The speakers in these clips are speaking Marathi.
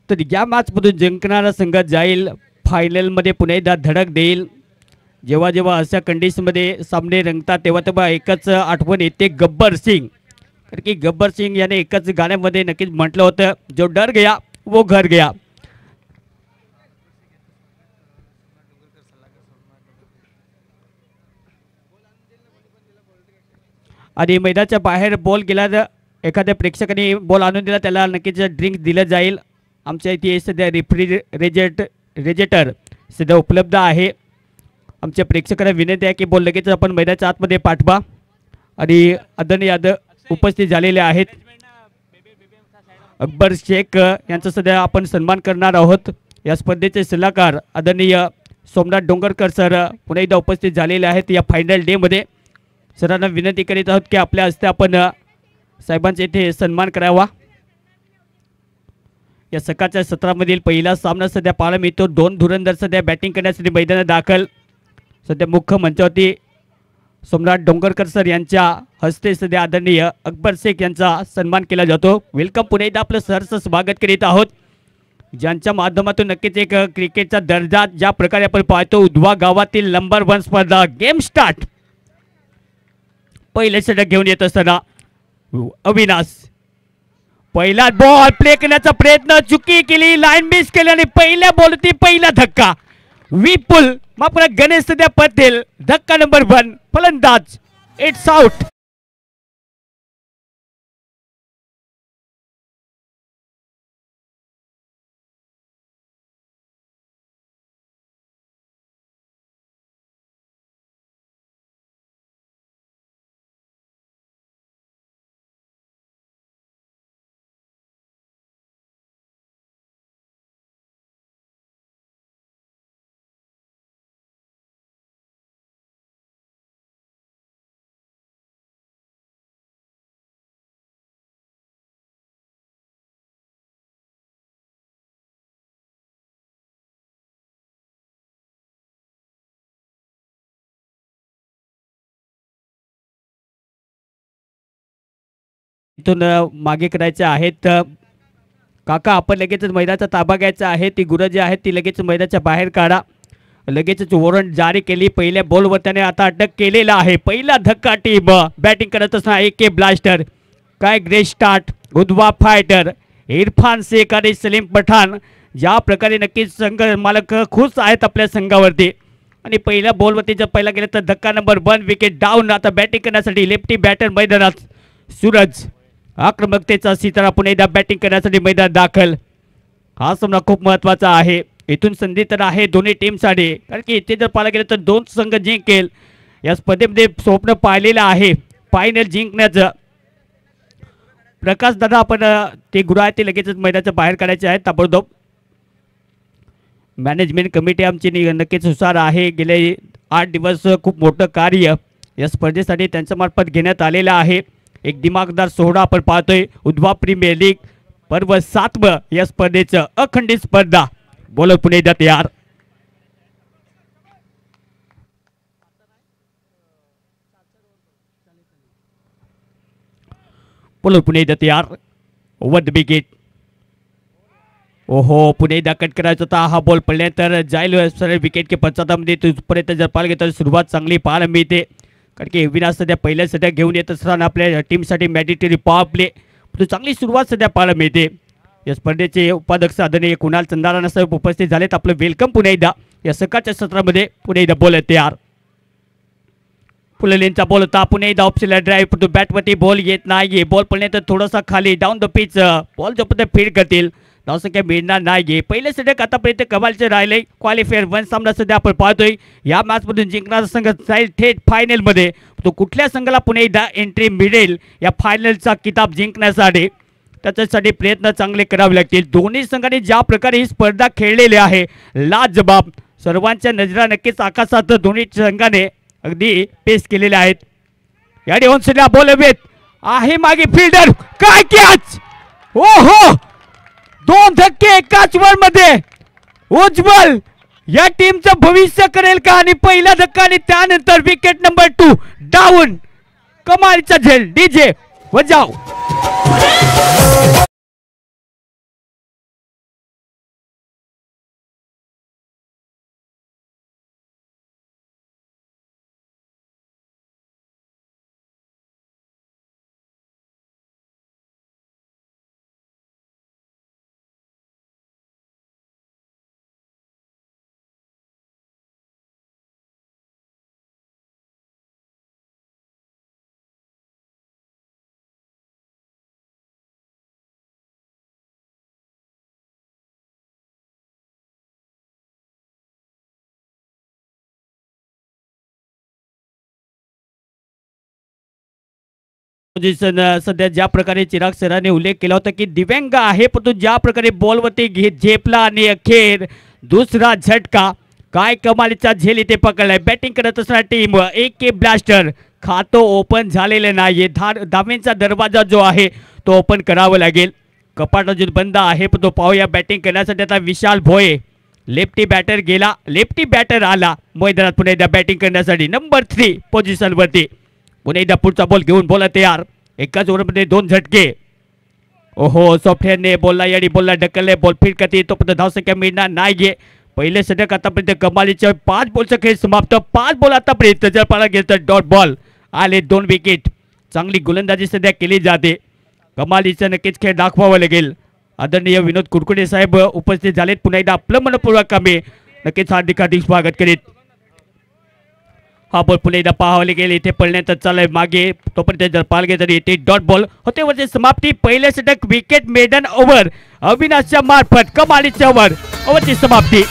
तर या मॅच मधून जिंकणारा संघ जाईल फायनल मध्ये पुन्हा एकदा धडक देईल. जेव्हा जेव्हा अशा कंडिशन मध्ये सामने रंगतात तेव्हा तेव्हा एकच आठवण येते गब्बर सिंग. कारण की गब्बर सिंग याने एकच गाण्यामध्ये नक्कीच म्हटलं होतं, जो डर गया वो घर गया. आणि मैदानाच्या बाहेर बॉल गेला तर एखाद्या प्रेक्षकाने बॉल आणून दिला त्याला नक्कीच ड्रिंक दिलं जाईल. आमच्या इथे सध्या रेजेटर सध्या उपलब्ध आहे. आमच्या प्रेक्षकांना विनंती आहे की बॉल लगेच आपण मैदानाच्या आतमध्ये पाठवा. आणि आदरणीय उपस्थित झालेले आहेत अकबर शेख यांचा सध्या आपण सन्मान करणार आहोत. या स्पर्धेचे सल्लागार आदरणीय सोमनाथ डोंगरकर सर पुन्हा एकदा उपस्थित झालेले आहेत या फायनल डे मध्ये. सरांना विनंती करीत आहोत की आपल्या हस्ते आपण साहेबांचा इथे सन्मान करावा. या सकाळच्या सत्रामधील पहिला सामना सध्या पाहायला मिळतो. दोन धुरंधर सध्या बॅटिंग करण्यासाठी मैदानात दाखल. सध्या मुख्य मंचावरती सोमनाथ डोंगरकर सर यांच्या हस्ते सध्या आदरणीय अकबर शेख यांचा सन्मान केला जातो. वेलकम पुन्हा एकदा आपलं सहर्ष स्वागत करीत आहोत, ज्यांच्या माध्यमातून नक्कीच एक क्रिकेटचा दर्जा ज्या प्रकारे आपण पाहतो. उधवा गावातील नंबर 1 स्पर्धा गेम स्टार्ट. पहिले षटक घेऊन येत असताना अविनाश पहिला बॉल प्ले करण्याचा प्रयत्न चुकी केली, लाईन मिस केली आणि पहिल्या बॉलवरती पहिला धक्का. विपुल मात्र गणेश सध्या पटेल धक्का नंबर 1 फलंदाज. It's out. इथून मागे करायचे आहेत. काका आपण लगेच मैदानाचा ताबा घ्यायचा आहे. ती गुरं जी आहेत ती लगेच मैदानाच्या बाहेर काढा. लगेचच वॉरंट जारी केली. पहिल्या बॉलवर त्याने आता अटक केलेला आहे. पहिला धक्का टीम बॅटिंग करत असताना AK ब्लास्टर. काय ग्रेट स्टार्ट. उधवा फायटर इरफान शेख आणि सलीम पठाण ज्या प्रकारे नक्कीच संघ मालक खुश आहेत आपल्या संघावरती. आणि पहिल्या बॉलवरती जर पहिला गेला तर धक्का नंबर 1 विकेट डाऊन. आता बॅटिंग करण्यासाठी लेफ्टी बॅटर मैदानात सूरज. आक्रमकतेचा सितारा पुन्हा एकदा बॅटिंग करण्यासाठी मैदानात दाखल. हा सामना खूप महत्त्वाचा आहे. इथून संधी तर आहे दोन्ही टीमसाठी, कारण की इथे जर पाहायला गेलं तर 2 संघ जिंकेल. या स्पर्धेमध्ये स्वप्न पाहिलेलं आहे फायनल जिंकण्याचं. प्रकाश दादा आपण ते गुरु आहेत ते लगेचच मैदानाच्या बाहेर काढायचे आहेत ताबडतोब. मॅनेजमेंट कमिटी आमची नक्कीच हुशार आहे. गेले 8 दिवस खूप मोठं कार्य या स्पर्धेसाठी त्यांच्या मार्फत घेण्यात आलेलं आहे. एक दिमागदार सोहळा आपण पाहतोय. उधवा प्रीमियर लीग पर्व 7 या स्पर्धेचं अखंडित स्पर्धा. बोलो पुणे एकदा तयार. बोलो पुणे एकदा तयार. Over the wicket. ओहो पुणे एकदा कट करायचा होता. हा बॉल पडल्यानंतर जाईल सरळ विकेट के पंचाहत्तरमध्ये. तिथपर्यंत जर पाहायला गेलं तर सुरुवात चांगली पाहायला मिळते, कारण की अविनाश सध्या पहिल्या षटक घेऊन येत असताना आपल्या टीमसाठी मॅडिटरी पॉवर प्ले तो चांगली सुरुवात सध्या पाहायला मिळते. या स्पर्धेचे उपाध्यक्ष आदरणीय कुणाल चंदाराणा साहेब उपस्थित झालेत. आपलं वेलकम पुन्हा एकदा या सकाळच्या सत्रामध्ये. पुन्हा एकदा बॉल तयार. फुललेनचा बॉल होता. पुन्हा एकदा ऑप्शनल ड्राईव्ह तो बॅटवरती बॉल येत नाहीये. बॉल पडल्यानंतर थोडासा खाली डाऊन द पिच. बॉल जोपर्यंत फीड करतील धावसंख्या मिळणार नाहीये. पहिलं षटक आतापर्यंत कमालचे राहिले. क्वालिफायर 1 सामना सध्या आपण पाहतोय. या मॅच मधून जिंकणारा संघ जाईल थेट फायनल मध्ये. तो कुठल्या संघाला पुन्हा एकदा एंट्री मिळेल या फायनलचा किताब जिंकण्यासाठी, त्याच्यासाठी प्रयत्न चांगले करावे लागतील. दोन्ही संघांनी ज्या प्रकारे ही स्पर्धा खेळलेली आहे लाजबाब. सर्वांच्या नजरा नक्कीच आकाशात दोन्ही संघाने अगदी पेश केलेले आहेत. याने ऑनसाइडला बॉल वेत आहे मागे फिल्डर. काय कॅच. हो 2 धक्के एकाच ओव्हर मध्ये. उज्ज्वल या टीमचं भविष्य करेल का? आणि पहिला धक्का आणि त्यानंतर विकेट नंबर 2 डाऊन. कमालीचा झेल. डीजे वजाव. पोझिशन सध्या ज्या प्रकारे चिराग सरांनी उल्लेख केला होता की दिव्यांग आहे, परंतु ज्या प्रकारे बॉलवरती झेपला आणि अखेर दुसरा झटका. काय कमालीचा झेल इथे पकडलाय. बॅटिंग करत असणारी टीम AK ब्लास्टर. खातं ओपन झालेलं नाहीये. धावेंचा दरवाजा जो आहे तो ओपन करावा लागेल. कपाट अजून बंद आहे, पण तो पाहूया बॅटिंग करण्यासाठी आता विशाल भोये. लेफ्टी बॅटर गेला, लेफ्टी बॅटर आला मैदानात पुन्हा एकदा बॅटिंग करण्यासाठी. नंबर 3 पोझिशनवरती. पुन्हा एकदा पुढचा बॉल घेऊन बोला तयार. एकाच ओव्हरमध्ये 2 झटके. ओहो, सॉफ्टवेअरने बोलला आणि बोलला ढकलले. बॉल फिट करते तो पण धावसंख्या मिळणार नाहीये. पहिले षटक आतापर्यंत कमालीच्या 5 बॉलचा खेळ समाप्त. 5 बॉल आतापर्यंत जर पाहायला गेलं तर डॉट बॉल आले. 2 विकेट. चांगली गोलंदाजी सध्या केली जाते. कमालीचं नक्कीच खेळ दाखवावं लागेल. आदरणीय विनोद कुरकुडे साहेब उपस्थित झालेत. पुन्हा एकदा आपलं मनपूर्वक कामे नक्कीच हार्दिक स्वागत करीत. हा बॉल पुन्हा एकदा पाहावले गेले. इथे पडण्यात चालय मागे. तोपर्यंत जर पाहायला गेलं तरी इथे डॉट बॉल होते. वरची समाप्ती. पहिल्या षटक विकेट मेडन ओव्हर अविनाशच्या मार्फत. कमालीच्या ओव्हरची समाप्ती.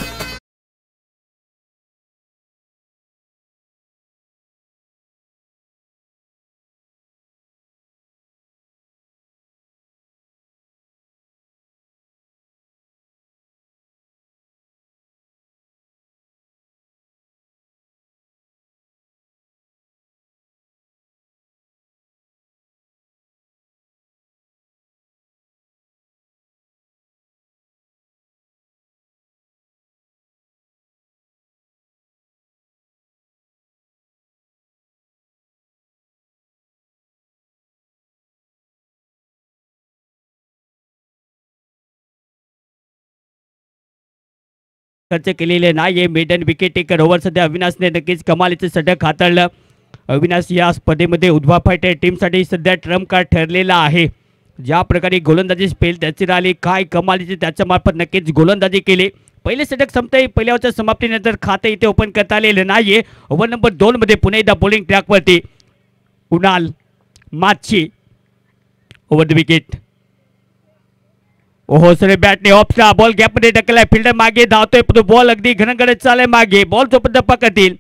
खर्च केलेले नाही. मेडन विकेट टेकर ओव्हर सध्या अविनाशने नक्कीच कमालीचं षटक हाताळलं. अविनाश या स्पर्धेमध्ये उद्भव फायटर टीमसाठी सध्या ट्रम्प कार्ड ठरलेला आहे. ज्या प्रकारे गोलंदाजी स्पेल त्याची राहिली. काय कमालीची त्याच्या मार्फत नक्कीच गोलंदाजी केली. पहिले षटक संपते. पहिल्या ओव्हरच्या समाप्तीनंतर खातं इथे ओपन करता आलेलं नाहीये. ओव्हर नंबर 2 मध्ये पुन्हा एकदा बॉलिंग ट्रॅकवरती Kunal Machi. Over the wicket. ओहो, सर बॅटने ऑफचा बॉल गॅपमध्ये ढकललाय. फिल्डर मागे धावतोय, पण बॉल अगदी घनघडत चालय मागे. बॉल जोपर्यंत पकडतील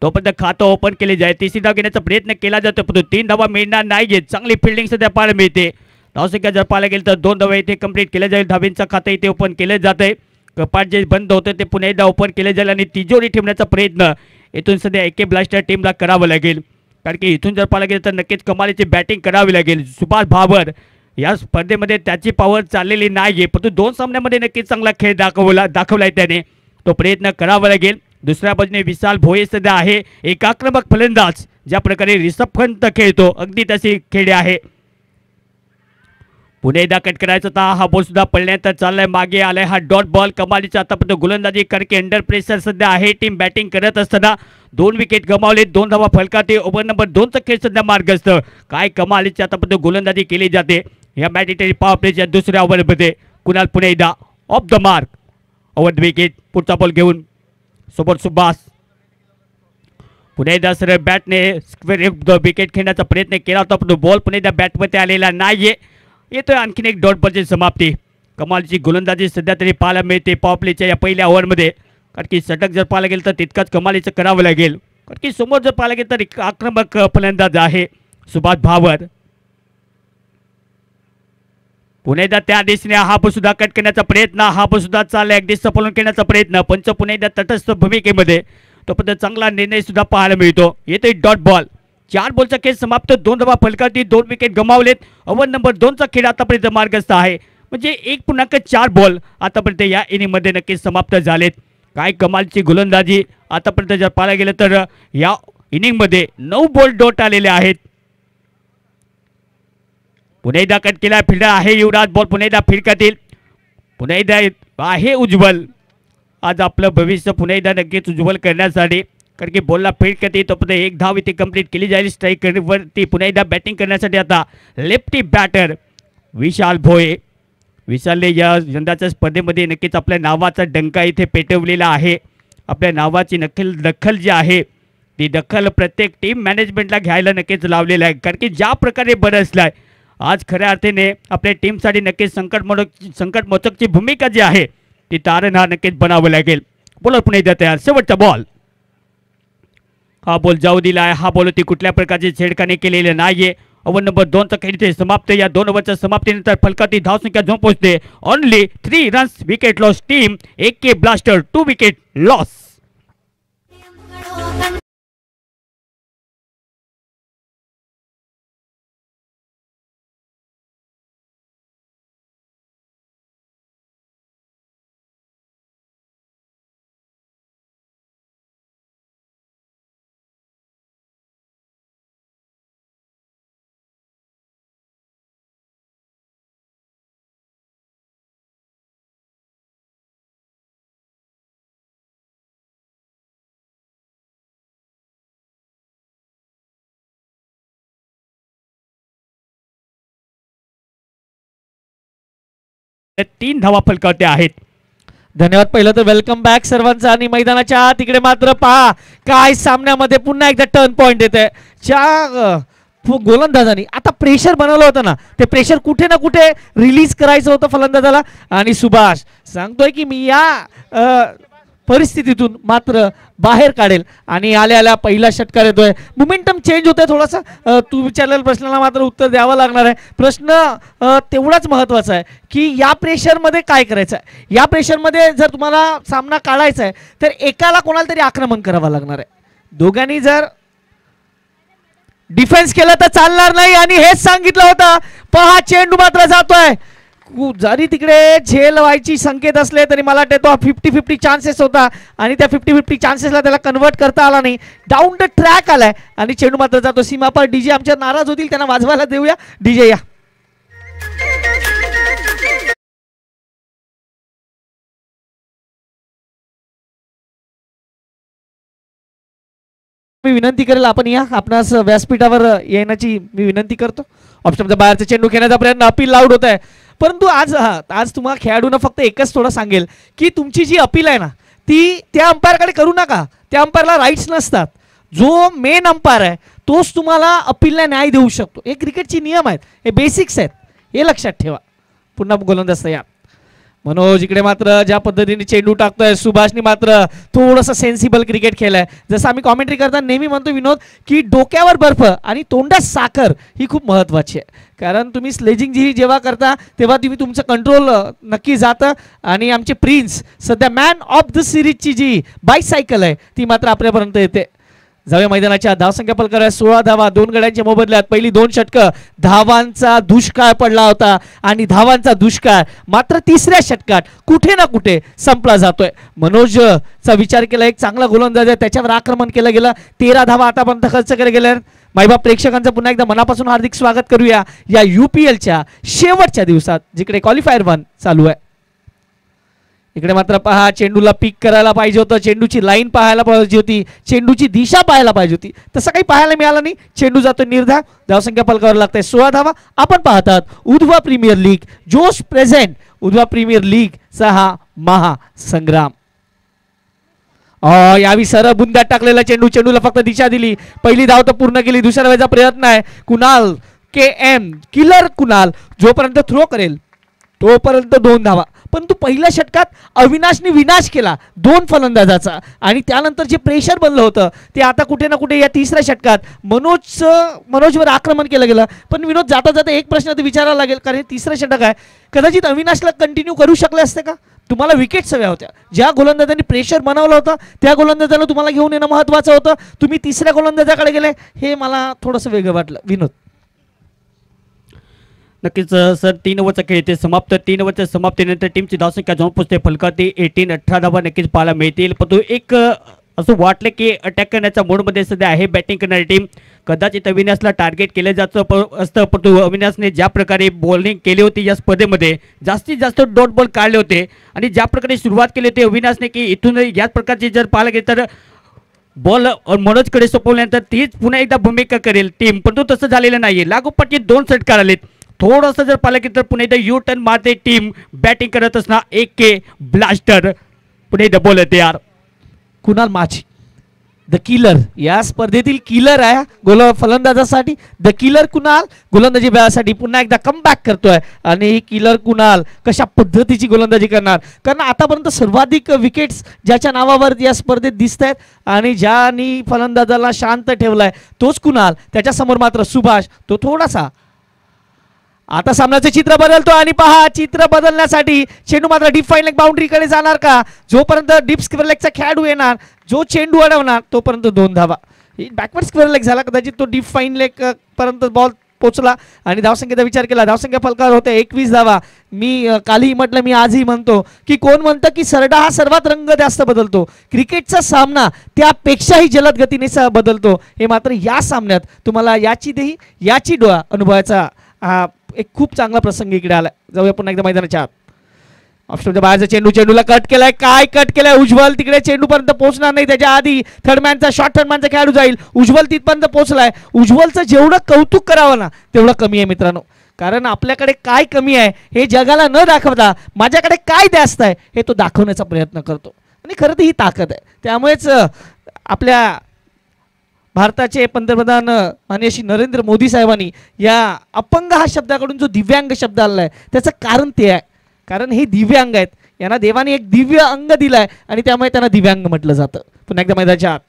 तोपर्यंत खातं ओपन केले जाईल. तिसरी धाव घेण्याचा प्रयत्न केला जातो, पण 3 धावा मिळणार नाहीये. चांगली फिल्डिंग सध्या पाहायला मिळते. धावसंख्या जर पाहायला गेलं तर 2 धावा इथे कंप्लीट केल्या जाईल. धावेंचं खातं इथे ओपन केलं जात आहे. कपाट जे बंद होतं ते पुन्हा एकदा ओपन केले जाईल आणि तिजोरी ठेवण्याचा प्रयत्न इथून सध्या AK ब्लास्टर टीमला करावं लागेल. कारण की इथून जर पाहायला गेलं तर नक्कीच कमालीची बॅटिंग करावी लागेल. सुभाष भावर या स्पर्धेमध्ये त्याची पॉवर चाललेली नाहीये, परंतु 2 सामन्यामध्ये नक्कीच चांगला खेळ दाखवलाय त्याने. तो प्रयत्न करावा लागेल. दुसऱ्या बाजूने विशाल भोये सध्या आहे एक आक्रमक फलंदाज. ज्या प्रकारे रिषभ पंत खेळतो अगदी तशी खेळ आहे. पुणे एकदा कट करायचा होता. हा बॉल सुद्धा पडल्यानंतर चाललाय मागे आलाय. हा डॉट बॉल. कमालीचा आतापर्यंत गोलंदाजी करके अंडर प्रेशर सध्या आहे टीम बॅटिंग करत असताना. 2 विकेट गमावले. 2 धावा फलकाते. ओव्हर नंबर 2 चा खेळ सध्या मार्गस्थ. काय कमालीची आतापर्यंत गोलंदाजी केली जाते या मॅन्डेटरी पॉवर प्लेच्या दुसऱ्या ओव्हरमध्ये. कुणाल पुन्हा एकदा of the mark. Over the wicket. पुढचा बॉल घेऊन सोबत सुभाष. पुन्हा एकदा सरळ बॅटने स्क्वेअर विकेट खेळण्याचा प्रयत्न केला होता, पण बॉल पुन्हा एकदा बॅटमध्ये आलेला नाहीये. येतोय आणखीन एक डॉट बॉलची समाप्ती. कमालची गोलंदाजी सध्या तरी पाहायला मिळते पॉवर प्लेच्या या पहिल्या ओव्हरमध्ये. कारण की षटक जर पाहायला गेलं तर तितकाच कमालीचं करावं लागेल. कारण की समोर जर पाहायला गेलं तर एक आक्रमक फलंदाज आहे सुभाष भावर. पुन्हा एकदा त्या दिशेने हा बॉल सुद्धा कट करण्याचा प्रयत्न. हा बॉल सुद्धा चाललाय अगदी सफल करण्याचा प्रयत्न. पंच पुन्हा एकदा तटस्थ भूमिकेमध्ये. तो पण चांगला निर्णय सुद्धा पाहायला मिळतो. येतोय डॉट बॉल. 4 बॉलचा खेळ समाप्त. 2 धावा फलकावरती. 2 विकेट गमावलेत. ओव्हर नंबर 2 चा खेळ आतापर्यंत मार्गस्थ आहे. म्हणजे 1.4 बॉल आतापर्यंत या इनिंगमध्ये नक्कीच समाप्त झालेत. काय कमालची गोलंदाजी आतापर्यंत जर पाहायला गेलं तर या इनिंगमध्ये 9 बॉल डॉट आलेले आहेत. पुन्हा एकदा कट केला फिल्डर आहे युवराज. बॉल पुन्हा एकदा फिरकातील. पुन्हा एकदा आहे उज्ज्वल. आज आपलं भविष्य पुन्हा एकदा नक्कीच उज्ज्वल करण्यासाठी, कारण की बॉलला फील्ड करते तोपर्यंत एक धाव इथे कंप्लीट केली जाईल. स्ट्राईकवरती पुन्हा एकदा बॅटिंग करण्यासाठी आता लेफ्टी बॅटर विशाल भोये. विशालने या यंदाच्या स्पर्धेमध्ये नक्कीच आपल्या नावाचा डंका इथे पेटवलेला आहे. आपल्या नावाची दखल जी आहे ती दखल प्रत्येक टीम मॅनेजमेंटला घ्यायला नक्कीच लावलेलं आहे. कारण की ज्या प्रकारे बरसला आहे आज खऱ्या अर्थाने आपल्या टीमसाठी नक्कीच संकटमोचकची भूमिका जी आहे ती तारणहार नक्कीच बनावं लागेल. बॉलर पुन्हा एकदा तयार. शेवटचा बॉल. हा बॉल जाऊ दिला आहे. हा बॉल ती कुठल्या प्रकारची छेडखानी केलेली नाहीये. ओव्हर नंबर 2 चा खेळ इथे समाप्त. या 2 ओव्हरच्या समाप्तीनंतर फलकाची धावसंख्या झोन पोहोचते only 3 runs. Wicket loss team AK blaster 2 wicket loss. तीन धावा फलकावते आहेत. धन्यवाद. पहिलं तर वेलकम बॅक सर्वांचं. आणि मैदानाच्या तिकडे मात्र पहा काय सामन्यामध्ये पुन्हा एकदा टर्न पॉइंट येते. गोलंदाजांनी आता प्रेशर बनवलं होतं ना, ते प्रेशर कुठे ना कुठे रिलीज करायचं होतं फलंदाजाला. आणि सुभाष सांगतोय की मी या परिस्थितीतून मात्र बाहेर काढेल. आणि आल्या आल्या पहिला षटकार येतोय. मोमेंटम चेंज होतोय थोडासा. तू विचारलेल्या प्रश्नाला मात्र उत्तर द्यावं लागणार आहे. प्रश्न तेवढाच महत्त्वाचा आहे की या प्रेशरमध्ये काय करायचं आहे. या प्रेशरमध्ये जर तुम्हाला सामना काढायचा आहे तर एकाला कोणाला तरी आक्रमण करावं लागणार आहे. दोघांनी जर डिफेन्स केलं तर चालणार नाही. आणि हेच सांगितलं होतं. पहा चेंडू मात्र जातोय. जरी तिकडे झेल व्हायची संकेत असले तरी मला वाटतं तो 50-50 चान्सेस होता. आणि त्या 50-50 चान्सेसला त्याला कन्वर्ट करता आला नाही. डाऊन द ट्रॅक आलाय आणि चेंडू मात्र जातो सीमापार. DJ आमच्या नाराज होतील, त्यांना वाजवायला देऊया. DJ या. मी विनंती करेल आपण या आपणास व्यासपीठावर येण्याची मी विनंती करतो. ऑप्शनच्या बाहेरचा चेंडू खेळण्याचा प्रयत्न अपील लाऊड होत आहे. परंतु आज तुम्हाला खेळाडूंना फक्त एकच थोडं सांगेल की तुमची जी अपील आहे ना ती त्या अंपायरकडे करू नका. त्या अंपायरला राईट्स नसतात. जो मेन अंपायर आहे तोच तुम्हाला अपीलला न्याय देऊ शकतो. हे क्रिकेटचे नियम आहेत, हे बेसिक्स आहेत, हे लक्षात ठेवा. पुन्हा गोलंदाज तयार. मनोज इकडे मात्र ज्या पद्धतीने चेंडू टाकतोय. सुभाषने मात्र थोडंसं सेन्सिबल क्रिकेट खेळलंय. जसं आम्ही कॉमेंट्री करताना नेहमी म्हणतो विनोद की डोक्यावर बर्फ आणि तोंडात साखर ही खूप महत्त्वाची आहे. कारण तुम्ही स्लेजिंग जी जेव्हा करता तेव्हा तुम्ही तुमचं कंट्रोल नक्की जातं. आणि आमचे प्रिन्स सध्या मॅन ऑफ द सिरीजची जी बायसायकल आहे ती मात्र आपल्यापर्यंत येते. जाऊया मैदानाच्या धावसंख्या फलकावर 16 धावा 2 गड्यांच्या मोबदल्यात. पहिली 2 षटकं. धावांचा दुष्काळ पडला होता आणि धावांचा दुष्काळ मात्र तिसऱ्या षटकात कुठे ना कुठे संपला जातोय. मनोजचा विचार केला, एक चांगला गोलंदाज आहे, त्याच्यावर आक्रमण केलं गेलं. 13 धावा आतापर्यंत खर्च केले गेल्या. मायबाप प्रेक्षकांचं पुन्हा एकदा मनापासून हार्दिक स्वागत करूया या UPLच्या शेवटच्या दिवसात जिकडे क्वालिफायर 1 चालू आहे. इकडे मात्र पहा चेंडूला पिक करायला पाहिजे होतं. चेंडूची लाईन पाहायला पाहिजे होती. चेंडूची दिशा पाहायला पाहिजे होती. तसं काही पाहायला मिळालं नाही. चेंडू जातो निर्धाव. धावसंख्या फलकावर लागते 16 धावा. आपण पाहतात Udhwa premier league Josh present. Udhwa premier लीगचा हा महासंग्राम. यावी सर बुंद्यात टाकलेला चेंडूला फक्त दिशा दिली. पहिली धाव तर पूर्ण केली. दुसऱ्या वेळेचा प्रयत्न आहे. कुणाल KM किलर कुणाल जोपर्यंत थ्रो करेल तोपर्यंत 2 धावा. परंतु पहिल्या षटकात अविनाशने विनाश केला 2 फलंदाजाचा. आणि त्यानंतर जे प्रेशर बनलं होतं ते आता कुठे ना कुठे या तिसऱ्या षटकात मनोजवर आक्रमण केलं गेलं. पण विनोद जाता जाता एक प्रश्न विचारायला लागेल, कारण हे तिसरं षटक आहे. कदाचित अविनाशला कंटिन्यू करू शकले असते का? तुम्हाला विकेट हव्या होत्या. ज्या गोलंदाजांनी प्रेशर बनवलं होतं त्या गोलंदाजाला तुम्हाला घेऊन येणं महत्त्वाचं होतं. तुम्ही तिसऱ्या गोलंदाजाकडे गेले, हे मला थोडंसं वेगळं वाटलं विनोद. नक्कीच सर 3 ओव्हरचा खेळ इथे समाप्त. 3 ओव्हरच्या समाप्तीनंतर टीमची धावसंख्या जाऊन पोहोचते फलकावरती 18 धावा नक्कीच पाहायला मिळतील. परंतु एक असं वाटलं की अटॅक करण्याच्या मोडमध्ये सध्या आहे बॅटिंग करणारी टीम. कदाचित अविनाशला टार्गेट केलं जातं असतं, परंतु अविनाशने ज्या प्रकारे बॉलिंग केली होती या स्पर्धेमध्ये जास्तीत जास्त डॉट बॉल काढले होते आणि ज्या प्रकारे सुरुवात केली होती अविनाशने की इथून याच प्रकारची जर पाहायला गेलं तर बॉल मनोजकडे सोपवल्यानंतर तीच पुन्हा एकदा भूमिका करेल टीम, परंतु तसं झालेलं नाही. लागोपाठी 2 षटकार आलेत. थोडंसं जर पाहिलं गेलं तर पुन्हा एकदा यू टर्न मारते टीम बॅटिंग करत असणार AK ब्लास्टर पुढे एकदा बॉल येते यार. कुणाल माझी द किलर या स्पर्धेतील किलर आहे फलंदाजासाठी. द किलर कुणाल गोलंदाजी साठी पुन्हा एकदा कमबॅक करतोय आणि ही किलर कुणाल कशा पद्धतीची गोलंदाजी करणार, कारण आतापर्यंत सर्वाधिक विकेट्स ज्याच्या नावावर या स्पर्धेत दिसत आहेत आणि ज्यांनी फलंदाजाला शांत ठेवलाय तोच कुणाल. त्याच्यासमोर मात्र सुभाष, तो थोडासा. आता सामन्याचे चित्र बदलतो आणि पहा चित्र बदलण्यासाठी चेंडू मात्र डीप फाईन लेग बाउंड्रीकडे जाणार का. जोपर्यंत डीप स्क्वेअर लेगचा खेळाडू येणार जो चेंडू अडवणार तोपर्यंत 2 धावा. बॅकवर्ड स्क्वेअर लेग झाला, कदाचित तो डीप फाईन लेग पर्यंत बॉल पोचला आणि धावसंख्येचा विचार केला. धावसंख्या फलकावर होते 21 धावा. मी कालही म्हटलं, मी आजही म्हणतो की कोण म्हणतं की सरडा हा सर्वात रंग जास्त बदलतो, क्रिकेटचा सामना त्यापेक्षाही जलद गतीने बदलतो. हे मात्र या सामन्यात तुम्हाला याची डोळा अनुभवायचा हा एक खूप चांगला प्रसंग इकडे आला. जाऊया पुन्हा एकदा मैदानाच्या आत. ऑप्शनच्या बाहेरचा चेंडूला कट केलाय. काय कट केलाय उज्ज्वल, तिकडे चेंडू पर्यंत पोहोचणार नाही. त्याच्या आधी थर्डमॅनचा शॉर्ट थर्डमॅनचा खेळाडू जाईल. उज्ज्वल तिथपर्यंत पोहोचलाय. उज्ज्वलचं जेवढं कौतुक करावं ना तेवढं कमी आहे मित्रांनो, कारण आपल्याकडे काय कमी आहे हे जगाला न दाखवता माझ्याकडे काय जास्त आहे हे तो दाखवण्याचा प्रयत्न करतो आणि खरं तर ही ताकद आहे. त्यामुळेच आपल्या भारताचे पंतप्रधान माननीय श्री नरेंद्र मोदी साहेबांनी या अपंग हा शब्दाकडून जो दिव्यांग शब्द आलेला आहे त्याचं कारण ते आहे, कारण हे दिव्यांग आहेत, यांना देवाने एक दिव्य अंग दिलाय आणि त्यामुळे त्यांना दिव्यांग म्हटलं जातं. पुन्हा एकदा मैदानाच्या आत.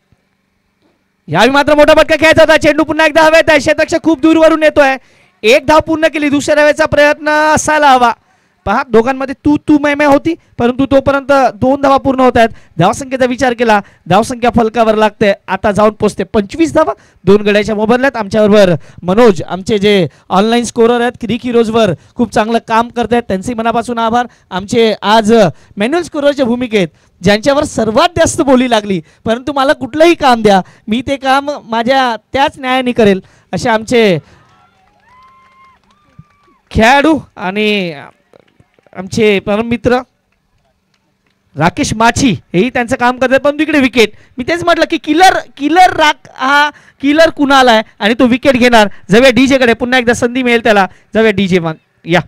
यावेळी मात्र मोठा फटका खेळायचा होता. चेंडू पुन्हा एकदा हवेत आहे. क्षेत्ररक्षक खूप दूरवरून येतोय. 1 धाव पूर्ण केली. दुसऱ्या धावेचा प्रयत्न असायला हवा. पहा दोघांमध्ये तू मैमे होती, परंतु तोपर्यंत 2 धावा पूर्ण होत आहेत. धावसंख्येचा विचार केला, धावसंख्या फलकावर लागते. आता जाऊन पोचते 25 धावा. 2 गड्याच्या मोबदल्यात. आमच्याबरोबर मनोज, आमचे जे ऑनलाईन स्कोरर आहेत, क्रिक हिरोजवर खूप चांगलं काम करत आहेत, त्यांचे मनापासून आभार. आमचे आज मॅन्युअल स्कोररच्या भूमिकेत ज्यांच्यावर सर्वात जास्त बोली लागली, परंतु मला कुठलंही काम द्या, मी ते काम माझ्या त्याच न्यायाने करेल, असे आमचे खेळाडू आणि आमचे परम मित्र राकेश माछी हेही त्यांचं काम करतात. पण इकडे विकेट, मी तेच म्हटलं की किलर कुणाल आहे आणि तो विकेट घेणार. जाऊया DJ कडे, पुन्हा एकदा संधी मिळेल त्याला. जाऊया DJ मान या.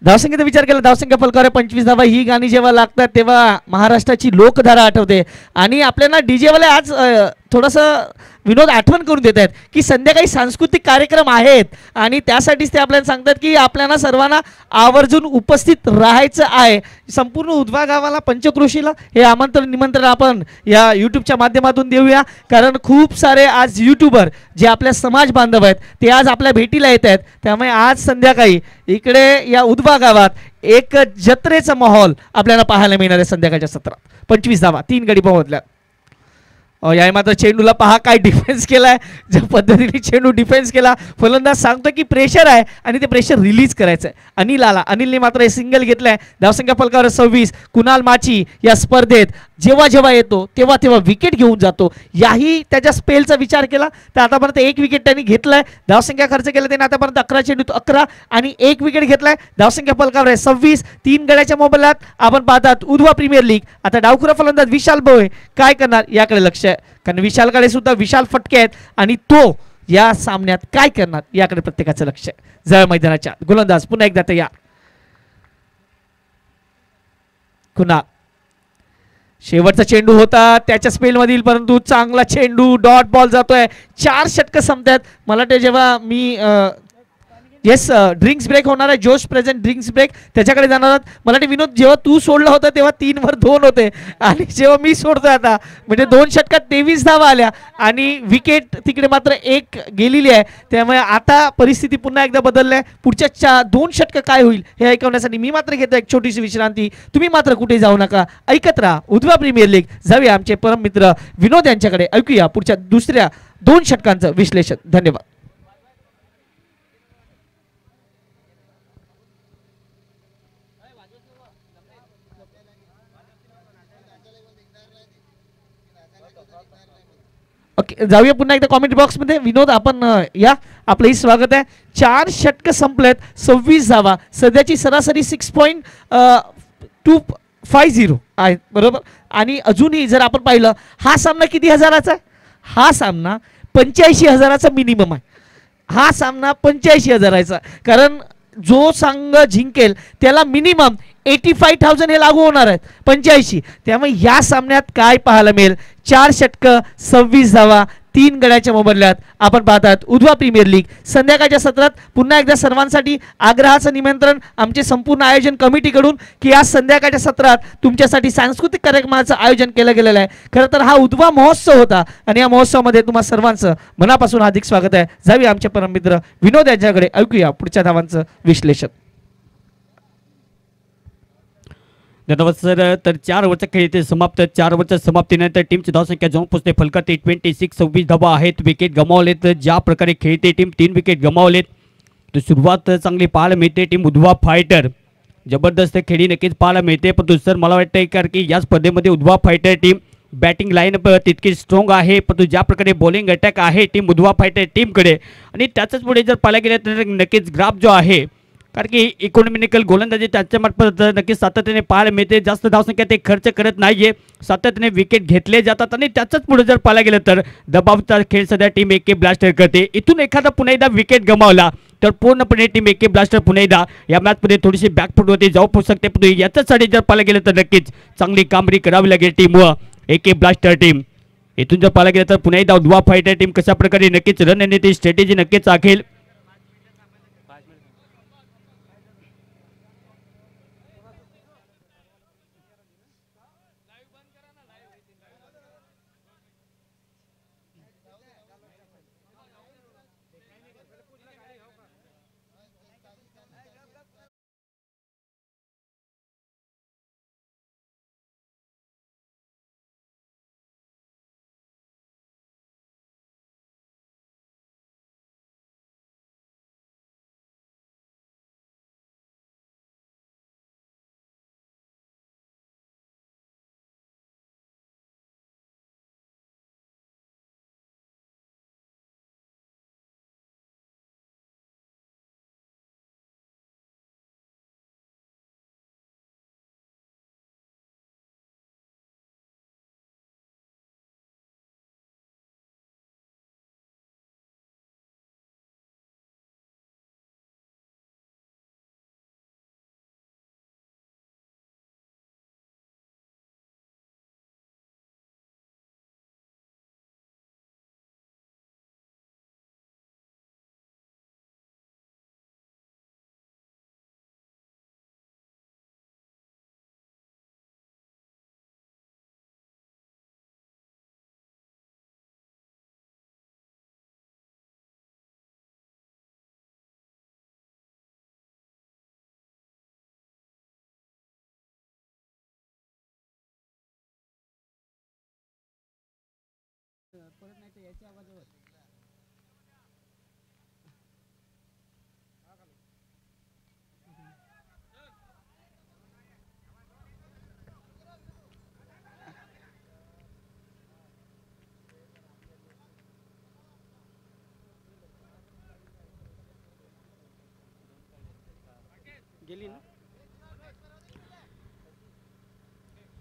धावसंख्येचा विचार केला, धावसंख्या फलकावर 25 धावा. ही गाणी जेव्हा लागतात तेव्हा महाराष्ट्राची लोकधारा आठवते आणि आपल्याला DJ वाले आज थोडंसं विनोद आठवण करून देत आहेत की संध्याकाळी सांस्कृतिक कार्यक्रम आहेत आणि त्यासाठीच ते आपल्याला सांगतात की आपल्याला सर्वांना आवर्जून उपस्थित राहायचं आहे. संपूर्ण उधवा गावाला, पंचक्रोशीला हे निमंत्रण आपण या यूट्यूबच्या माध्यमातून देऊया, कारण खूप सारे आज यूट्यूबर जे आपल्या समाज बांधव आहेत ते आज आपल्या भेटीला येत आहेत. त्यामुळे आज संध्याकाळी इकडे या उधवा गावात एक जत्रेचा माहोल आपल्याला पाहायला मिळणार आहे. संध्याकाळच्या सत्रात 25 धावा, 3 गडी पोहोचल्या. या मात्र चेंडूला पहा काय डिफेन्स केलाय, ज्या पद्धतीने चेंडू डिफेन्स केला. फलंदाज सांगतो की प्रेशर आहे आणि ते प्रेशर रिलीज करायचं आहे. अनिलने मात्र सिंगल घेतलाय. धावसंख्या फलकावर 26. कुणाल माची या स्पर्धेत जेव्हा येतो तेव्हा विकेट घेऊन जातो. याही त्याच्या स्पेलचा विचार केला तर आतापर्यंत 1 विकेट त्यांनी घेतलाय. धावसंख्या खर्च केला त्याने आतापर्यंत 11 चेंडूत 11 आणि 1 विकेट घेतलाय. धावसंख्या फलकावर 26. 3 गड्याच्या मोबदल्यात आपण पाहतात उधवा प्रीमियर लीग. आता डावखुरा फलंदाज विशाल भोये काय करणार याकडे लक्ष आहे, कारण विशालकडे सुद्धा विशाल फटके आहेत आणि तो या सामन्यात काय करणार याकडे प्रत्येकाचं लक्ष आहे. जळ मैदानाच्या गोलंदाज पुन्हा एकदा तयार. कुणाल शेवटचा चेंडू होता त्याच्या स्पेल मधील, परंतु चांगला चेंडू डॉट बॉल जातोय. 4 षटकं संपतात. मला ते जेव्हा मी येस, ड्रिंक्स ब्रेक होणार आहे. जोश प्रेझेंट ड्रिंक्स ब्रेक त्याच्याकडे जाणार आहात. मला वाटतं विनोद, जेव्हा तू सोडलं होतं तेव्हा 3 वर 2 होते आणि जेव्हा मी सोडतोय आता म्हणजे 2 षटकात 23 धावा आल्या आणि विकेट तिकडे मात्र 1 गेलेली आहे. त्यामुळे आता परिस्थिती पुन्हा एकदा बदलली आहे. पुढच्या 2 षटकं काय होईल हे ऐकवण्यासाठी मी मात्र घेतो एक छोटीशी विश्रांती. तुम्ही मात्र कुठे जाऊ नका, ऐकत राहा उधवा प्रीमियर लीग. जाऊया आमचे परम मित्र विनोद यांच्याकडे, ऐकूया पुढच्या दुसऱ्या 2 षटकांचं विश्लेषण. धन्यवाद. ओके, जाऊया पुन्हा एकदा कॉमेंट बॉक्समध्ये. विनोद आपण या, आपलंही स्वागत आहे. 4 षटकं संपलेत, 26 धावा, सध्याची सरासरी 6.250 आहे बरोबर. आणि अजूनही जर आपण पाहिलं हा सामना किती हजाराचा आहे, हा सामना 85,000चा मिनिमम आहे. हा सामना 85,000चा, कारण जो संघ जिंकेल त्याला मिनिमम 85,000 हे लागू होणार आहेत, 85. त्यामुळे या सामन्यात काय पाहायला मिळेल, 4 षटकं 26 धावा 3 गड्याच्या मोबदल्यात. आपण पाहतात उधवा प्रीमियर लीग संध्याकाळच्या सत्रात. पुन्हा एकदा सर्वांसाठी आग्रहाचं निमंत्रण आमचे संपूर्ण आयोजन कमिटीकडून की आज संध्याकाळच्या सत्रात तुमच्यासाठी सांस्कृतिक कार्यक्रमाचं आयोजन केलं गेलेलं आहे. खरं तर हा उधवा महोत्सव होता आणि या महोत्सवामध्ये तुम्हा सर्वांचं मनापासून हार्दिक स्वागत आहे. जाऊया आमचे परममित्र विनोद यांच्याकडे, ऐकूया पुढच्या धावांचं विश्लेषण. धन्यवाद सर. तर 4 ओव्हरचा खेळ इथे समाप्त. 4 ओव्हरच्या समाप्तीनंतर टीमची धावसंख्या जाऊन पोहोचते फलकात 26. 26 धावा आहेत. विकेट गमावलेत. ज्या प्रकारे खेळते टीम, 3 विकेट गमावलेत. तर सुरुवात चांगली पाहायला मिळते. टीम उधवा फायटर जबरदस्त खेळी नक्कीच पाहायला मिळते. पण सर मला वाटतं कारण की या स्पर्धेमध्ये Udhwa fighter team batting line तितकी स्ट्रॉंग आहे, परंतु ज्या प्रकारे बॉलिंग अटॅक आहे टीम उधवा फायटर टीमकडे, आणि त्याच्याच पुढे जर पाहायला गेलं तर नक्कीच ग्राफ जो आहे, कारण की इकॉनॉमिकल गोलंदाजी त्यांच्यामार्फत नक्कीच सातत्याने पाहायला मिळते. जास्त धावसंख्या ते खर्च करत नाहीये, सातत्याने विकेट घेतले जातात. आणि त्याच्याच पुढे जर पाहायला गेलं तर दबावचा खेळ सध्या टीम AK ब्लास्टर करते. इथून एखादा पुन्हा एकदा विकेट गमावला तर पूर्णपणे टीम AK ब्लास्टर पुन्हा एकदा या मॅचमध्ये थोडीशी बॅकफुटवरती जाऊ शकते. पण याच्यासाठी जर पाहायला गेलं तर नक्कीच चांगली कामगिरी करावी लागेल टीम AK ब्लास्टर टीम. इथून जर पाहायला गेलं तर पुन्हा एकदा उधवा फायटर टीम कशा प्रकारे नक्कीच रणनीती स्ट्रॅटेजी नक्कीच आखेल.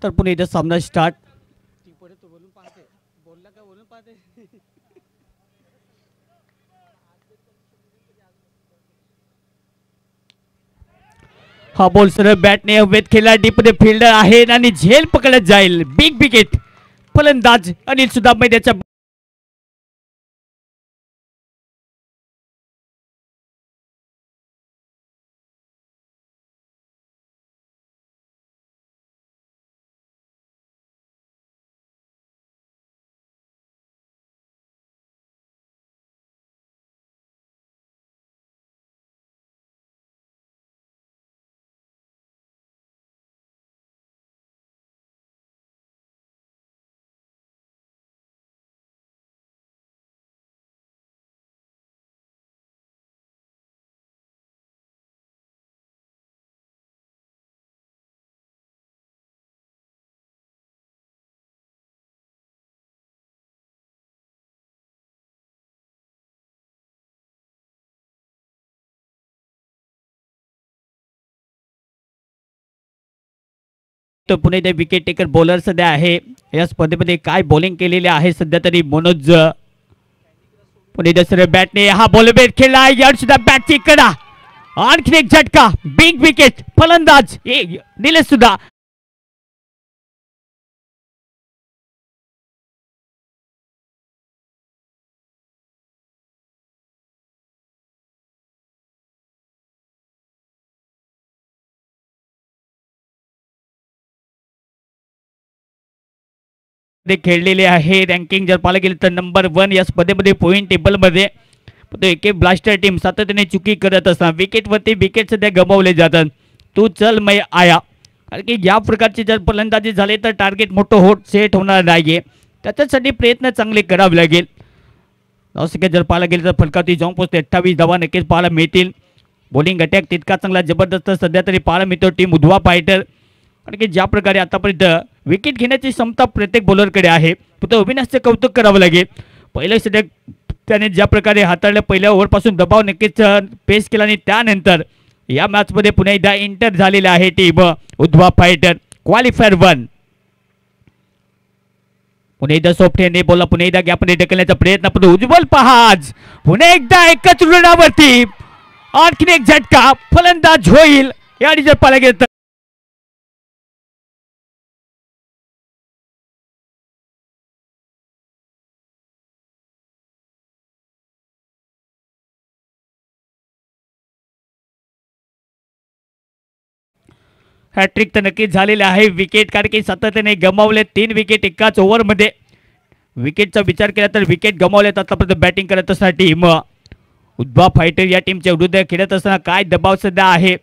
तर पुन्हा एकदा सामना स्टार्ट. हा बॉल सरळ बॅटने हवेत खेळला. डीपमध्ये फिल्डर आहे आणि झेल पकडत जाईल. Big wicket. फलंदाज अनिल सुदाम मैदानाच्या तर पुन्हा एकदा विकेट टेकर बॉलर सध्या आहे या स्पर्धेमध्ये. काय बॉलिंग केलेली आहे सध्या तरी मनोज. पुन्हा एकदा सर बॅटने हा बॉल बेट खेळला यार सुद्धा बॅटची कडा. आणखी एक झटका. बिग विकेट फलंदाज निलेश सुद्धा. ते खेळलेले आहे. रँकिंग जर पाहायला गेलं तर नंबर 1 या स्पर्धेमध्ये पॉईंट टेबलमध्ये. एक ब्लास्टर टीम सातत्याने चुकी करत असतात. विकेटवरती विकेट सध्या गमावले जातात. तू चल मै आया. कारण की या प्रकारचे जर फलंदाजी झाले तर टार्गेट मोठं होत सेट होणार नाहीये. त्याच्यासाठी प्रयत्न चांगले करावे लागेल. जर पाहायला गेलं तर फलकावती जाऊन पोहोचते. 28 धावा नक्कीच पाहायला मिळतील. बॉलिंग अटॅक तितका चांगला जबरदस्त सध्या तरी पाहायला मिळतो टीम उधवा फायटर. कारण की ज्या प्रकारे आतापर्यंत विकेट घेण्याची क्षमता प्रत्येक बॉलरकडे आहे. फक्त अविनाशचं कौतुक करावं लागेल. पहिलं सध्या त्याने ज्या प्रकारे हाताळलं पहिल्या ओव्हरपासून दबाव नक्कीच पेश केला आणि त्यानंतर या मॅचमध्ये पुन्हा एकदा एंटर झालेला आहे टीम उधवा फायटर क्वालिफायर 1. पुन्हा एकदा सोफ्टने बोला पुन्हा एकदा गॅपमध्ये ढकलण्याचा प्रयत्न पण उज्ज्वल पहाज पुन्हा एकदा एकच रुणावरती. आणखीन एक झटका फलंदाज होईल या जर पाहायला गेलं तर. हॅट्रिक तर नक्कीच झालेले आहे. विकेट कारण की सातत्याने गमावले 3 विकेट एकाच ओव्हरमध्ये. विकेटचा विचार केला तर विकेट गमावलेत आतापर्यंत बॅटिंग करत असताना टीम उधवा फायटर या टीमच्या विरुद्ध खेळत असताना काय दबाव सध्या आहे.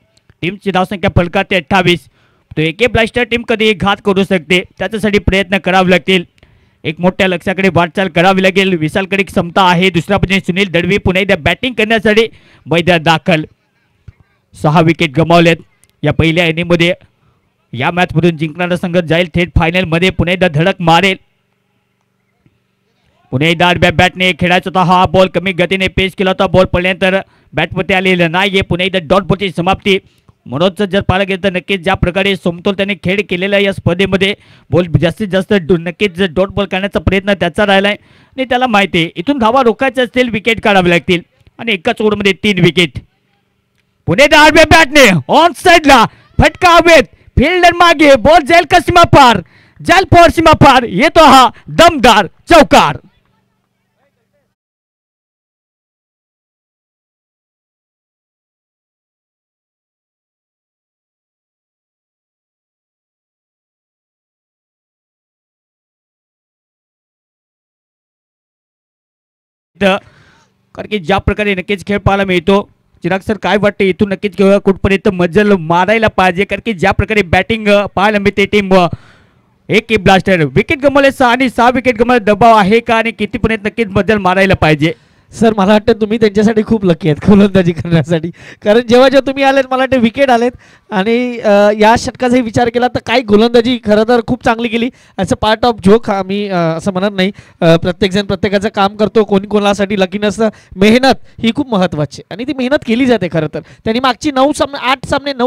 टीमची धावसंख्या फलकात 28. तो एके ब्लास्टर टीम कधी घात करू शकते. त्याच्यासाठी प्रयत्न करावे लागतील. एक मोठ्या लक्ष्याकडे वाटचाल करावी लागेल. विशालकडे क्षमता आहे. दुसऱ्या बाजूने सुनील दळवी पुन्हा एकदा बॅटिंग करण्यासाठी मैदानात दाखल. 6 विकेट गमावलेत या पहिल्या इनिंगमध्ये. या मॅचमधून जिंकणारा संघ जाईल थेट फायनलमध्ये. पुन्हा एकदा धडक मारेल. पुन्हा एकदा आडव्या बॅटने खेळायचा होता. हा बॉल कमी गतीने पेश केला होता. बॉल पडल्यानंतर बॅटवरती आलेला नाहीये. पुन्हा एकदा डॉट बॉलची समाप्ती. मनोजचं जर पाहायला गेलं तर नक्कीच ज्या प्रकारे समतोल त्याने खेळ केलेला या स्पर्धेमध्ये बॉल जास्तीत जास्त नक्कीच डॉट बॉल करण्याचा प्रयत्न त्याचा राहिला आहे आणि त्याला माहिती आहे इथून धावा रोखायच्या असतील विकेट काढावे लागतील आणि एकाच ओव्हरमध्ये 3 विकेट. पुणे आडव्या बॅटने ऑन साइडला फटका हवेत. फिल्डर मागे बॉल जाईल का सीमा पार. जाईल फॉर सीमा पार. येतो हा दमदार चौकार. कारण की ज्या प्रकारे नक्कीच खेळ पाहायला मिळतो. चिराग सर काय वाटतं इथून नक्कीच कुठपर्यंत मजल मारायला पाहिजे. कारण की ज्या प्रकारे बॅटिंग पाहायला मिळते टीम एक ब्लास्टर विकेट गमावले 6 आणि 6 विकेट गमावले. दबाव आहे का आणि कितीपर्यंत नक्कीच मजल मारायला पाहिजे. सर मला वाटतं तुम्ही त्यांच्यासाठी खूप लकी आहेत गोलंदाजी करण्यासाठी. कारण जेव्हा जेव्हा तुम्ही आलेत मला वाटतं विकेट आलेत आणि या षटकाचाही विचार केला तर काही गोलंदाजी खरं तर खूप चांगली केली. As a part of joke आम्ही असं म्हणत नाही. प्रत्येकजण प्रत्येकाचं काम करतो. कोणी कोणासाठी लकी नसतं. मेहनत ही खूप महत्त्वाची आणि ती मेहनत केली जाते खरं तर. त्यांनी मागची 9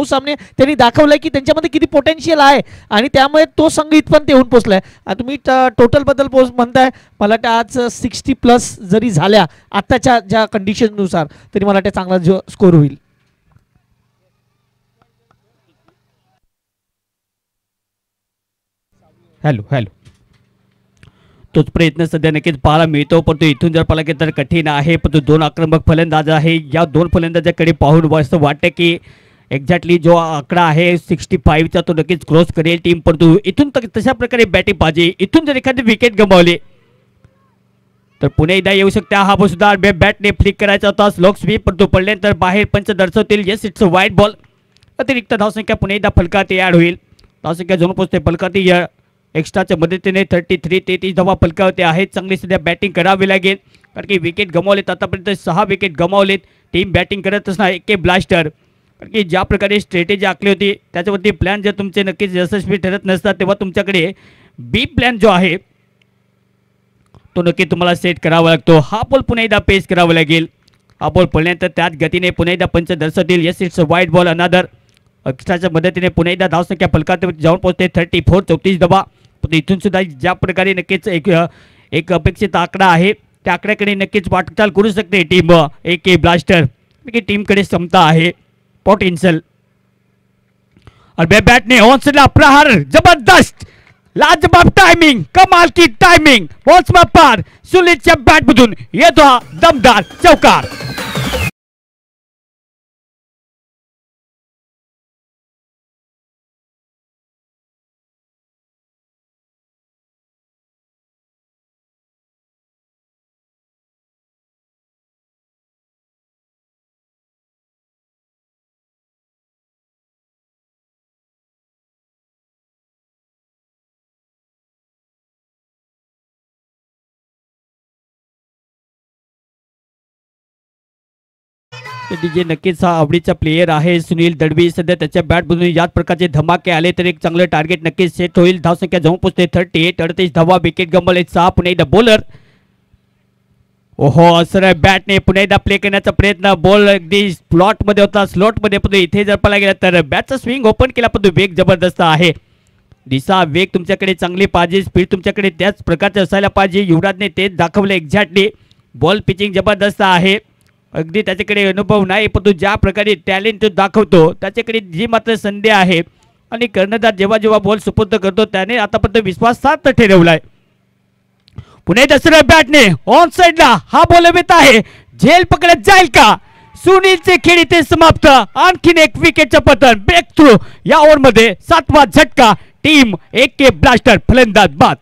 सामने त्यांनी दाखवलं की त्यांच्यामध्ये किती पोटेन्शियल आहे आणि त्यामुळे तो संघ इथपर्यंत येऊन पोचलाय. तुम्ही टोटलबद्दल म्हणताय मला वाटतं आज 60+ जरी झाल्या आत्ताच्या ज्या कंडिशननुसार तरी मला वाटतं चांगला जो स्कोर होईल. हॅलो तोच प्रयत्न सध्या नक्कीच पाहायला मिळतो. पण तो इथून जर पाहिला गेलं तर कठीण आहे. पण तो 2 आक्रमक फलंदाज आहे. या 2 फलंदाजाकडे पाहून असं वाटतं की एक्झॅक्टली जो आकडा आहे 65चा तो नक्कीच क्रॉस करेल टीम. परंतु इथून तशा प्रकारे बॅटिंग पाहिजे. इथून जर एखादी विकेट गमावली तर पुणे एकदा येऊ शकते. हा बॉल सुद्धा बॅटने फ्लिक करायचा होता. स्लोक स्वीप पण तो पडल्यानंतर बाहेर पंच दर्शवतील. येस इट्स अ वाईट बॉल. अतिरिक्त धावसंख्या पुणे एकदा फलकात ॲड होईल. धावसंख्या जाऊन पोहोचते फलकाती या एक्स्ट्राच्या मदतीने 33 धावा फलकावरती आहेत. चांगली सध्या बॅटिंग करावी लागेल कारण की विकेट गमावलेत. आतापर्यंत 6 विकेट गमावलेत. टीम बॅटिंग करत असणार एक ब्लास्टर. कारण की ज्या प्रकारे स्ट्रॅटेजी आखली होती त्याच्यावरती प्लॅन जर तुमचे नक्कीच यशस्वी ठरत नसतात तेव्हा तुमच्याकडे बी प्लॅन जो आहे तो नक्की तुम्हाला सेट करावा लागतो. हा बॉल पुन्हा एकदा पेस करावा लागेल. हा बॉल पडल्यानंतर त्याच गतीने पुन्हा एकदा पंच दर्शवतील. येस इट्स अ वाईट बॉल. अनादर एक्स्ट्राच्या मदतीने पुन्हा एकदा धावसंख्या फलकात जाऊन पोहोचते 34 34 धावा. पण इथून सुद्धा ज्या प्रकारे नक्कीच एक अपेक्षित आकडा आहे त्या आकड्याकडे नक्कीच वाटचाल करू शकते टीम AK ब्लास्टर. टीमकडे क्षमता आहे, पोटेन्शियल. और बैट ने हौसला प्रहार जबरदस्त लाजवाब टाइमिंग, कमाल की टाइमिंग. बॉल्समा पार सुनीलच्या बॅटमधून येतो हा दमदार चौकार. जे नक्कीच हा आवडीचा प्लेयर आहे सुनील दळवी. सध्या त्याच्या बॅटमधून याच प्रकारचे धमाके आले तर एक चांगलं टार्गेट नक्कीच सेट होईल. धावसंख्या जाऊन पोहोचते 38 38 धावा. विकेट गमवले 6. पुन्हा एकदा बॉलर. ओहो सर बॅटने पुन्हा एकदा प्ले करण्याचा प्रयत्न. बॉल अगदी स्लॉटमध्ये होता, स्लॉटमध्ये पण इथे जर पाहायला गेला तर बॅटचा स्विंग ओपन केला पण वेग जबरदस्त आहे. दिशा वेग तुमच्याकडे चांगली पाहिजे, स्पीड तुमच्याकडे त्याच प्रकारचे असायला पाहिजे. युवराजने तेच दाखवले एक्झॅक्टली. बॉल पिचिंग जबरदस्त आहे. अगदी त्याच्याकडे अनुभव नाही परंतु ज्या प्रकारे टॅलेंट दाखवतो त्याच्याकडे जी मात्र संधी आहे आणि कर्णधार जेव्हा जेव्हा बॉल सुपूर्द करतो त्याने आतापर्यंत विश्वासार्थ ठरवलाय. पुणे दसऱ्या बॅटने ऑन साइडला हा बॉल येत आहे. झेल पकडत जाईल का? सुनीलचे खेळ इथे समाप्त. आणखीन एक विकेटचं पतन. ब्रेक थ्रू या ओव्हरमध्ये 7वा झटका. टीम AK ब्लास्टर फलंदाज बाद.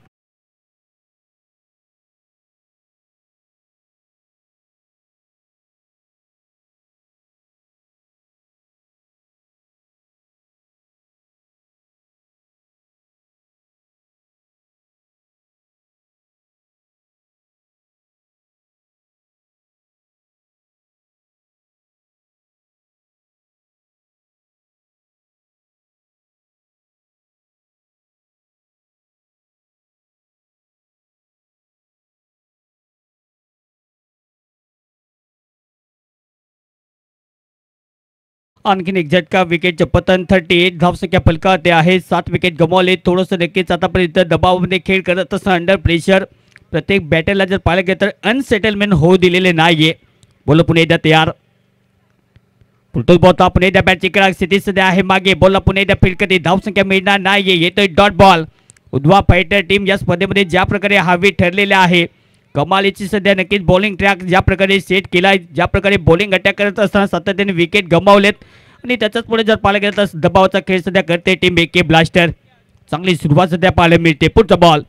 आणखीन एक झटका. विकेटचे पतन. 38 धावसंख्या फलकावरती आहे. 7 विकेट गमावले. थोडंसं नक्कीच आतापर्यंत दबावामध्ये खेळ करत असताना अंडर प्रेशर प्रत्येक बॅटरला जर पाहिलं गेलं तर अनसेटलमेंट होऊ दिलेले नाहीये. बोल पुणे एकदा तयार. पुलटूल बॉल पुणे एकदा बॅटची कडक स्थिती सध्या आहे मागे. बॉलला पुणे एकदा फील्ड करते. धावसंख्या मिळणार नाहीये. येतोय डॉट बॉल. उद्वा फायटर टीम या स्पर्धेमध्ये ज्या प्रकारे हवी ठरलेले आहे कमालीची सध्या नक्कीच बॉलिंग ट्रॅक ज्या प्रकारे सेट केला, ज्या प्रकारे बॉलिंग अटॅक करत असताना सातत्याने विकेट गमावलेत आणि त्याच्याच पुढे जर पाहायला गेलं तर दबावाचा खेळ सध्या करते टीम AK ब्लास्टर. चांगली सुरुवात सध्या पाहायला मिळते. पुढचा बॉल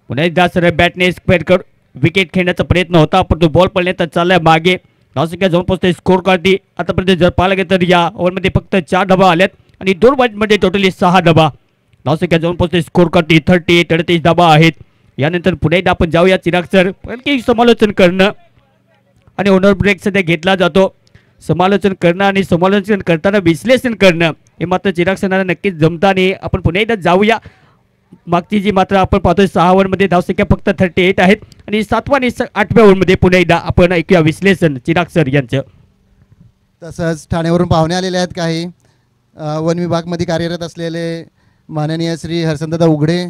पुन्हा एकदा सरळ बॅटने स्क्वेअर कर विकेट खेळण्याचा प्रयत्न होता परंतु बॉल पडण्यात चाललाय मागे. धावसंख्या जाऊन पोहोचते स्कोर करते. आतापर्यंत जर पाहायला गेलं तर या ओव्हरमध्ये फक्त 4 धावा आल्यात आणि 2 बॉलमध्ये टोटली 6 धावा. धावसंख्या जाऊन पोहोचते स्कोर करते. 38 38 धावा आहेत. यानंतर पुढे एकदा आपण जाऊया चिराग सर. आणखी समालोचन करणं आणि ओनर ब्रेक सध्या घेतला जातो. समालोचन करणं आणि समालोचन करताना विश्लेषण करणं हे मात्र चिराग सरांना नक्कीच जमतं आणि आपण पुन्हा एकदा जाऊया. मागची जी मात्र आपण पाहतोय 6 ओव्हरमध्ये धावसंख्या फक्त 38 आहेत आणि 7व्या आणि 8व्या ओव्हरमध्ये पुन्हा एकदा आपण ऐकूया विश्लेषण चिराग सर यांचं. तसंच ठाण्यावरून पाहुणे आलेले आहेत काही वन विभागमध्ये कार्यरत असलेले माननीय श्री हरसंतदा उघडे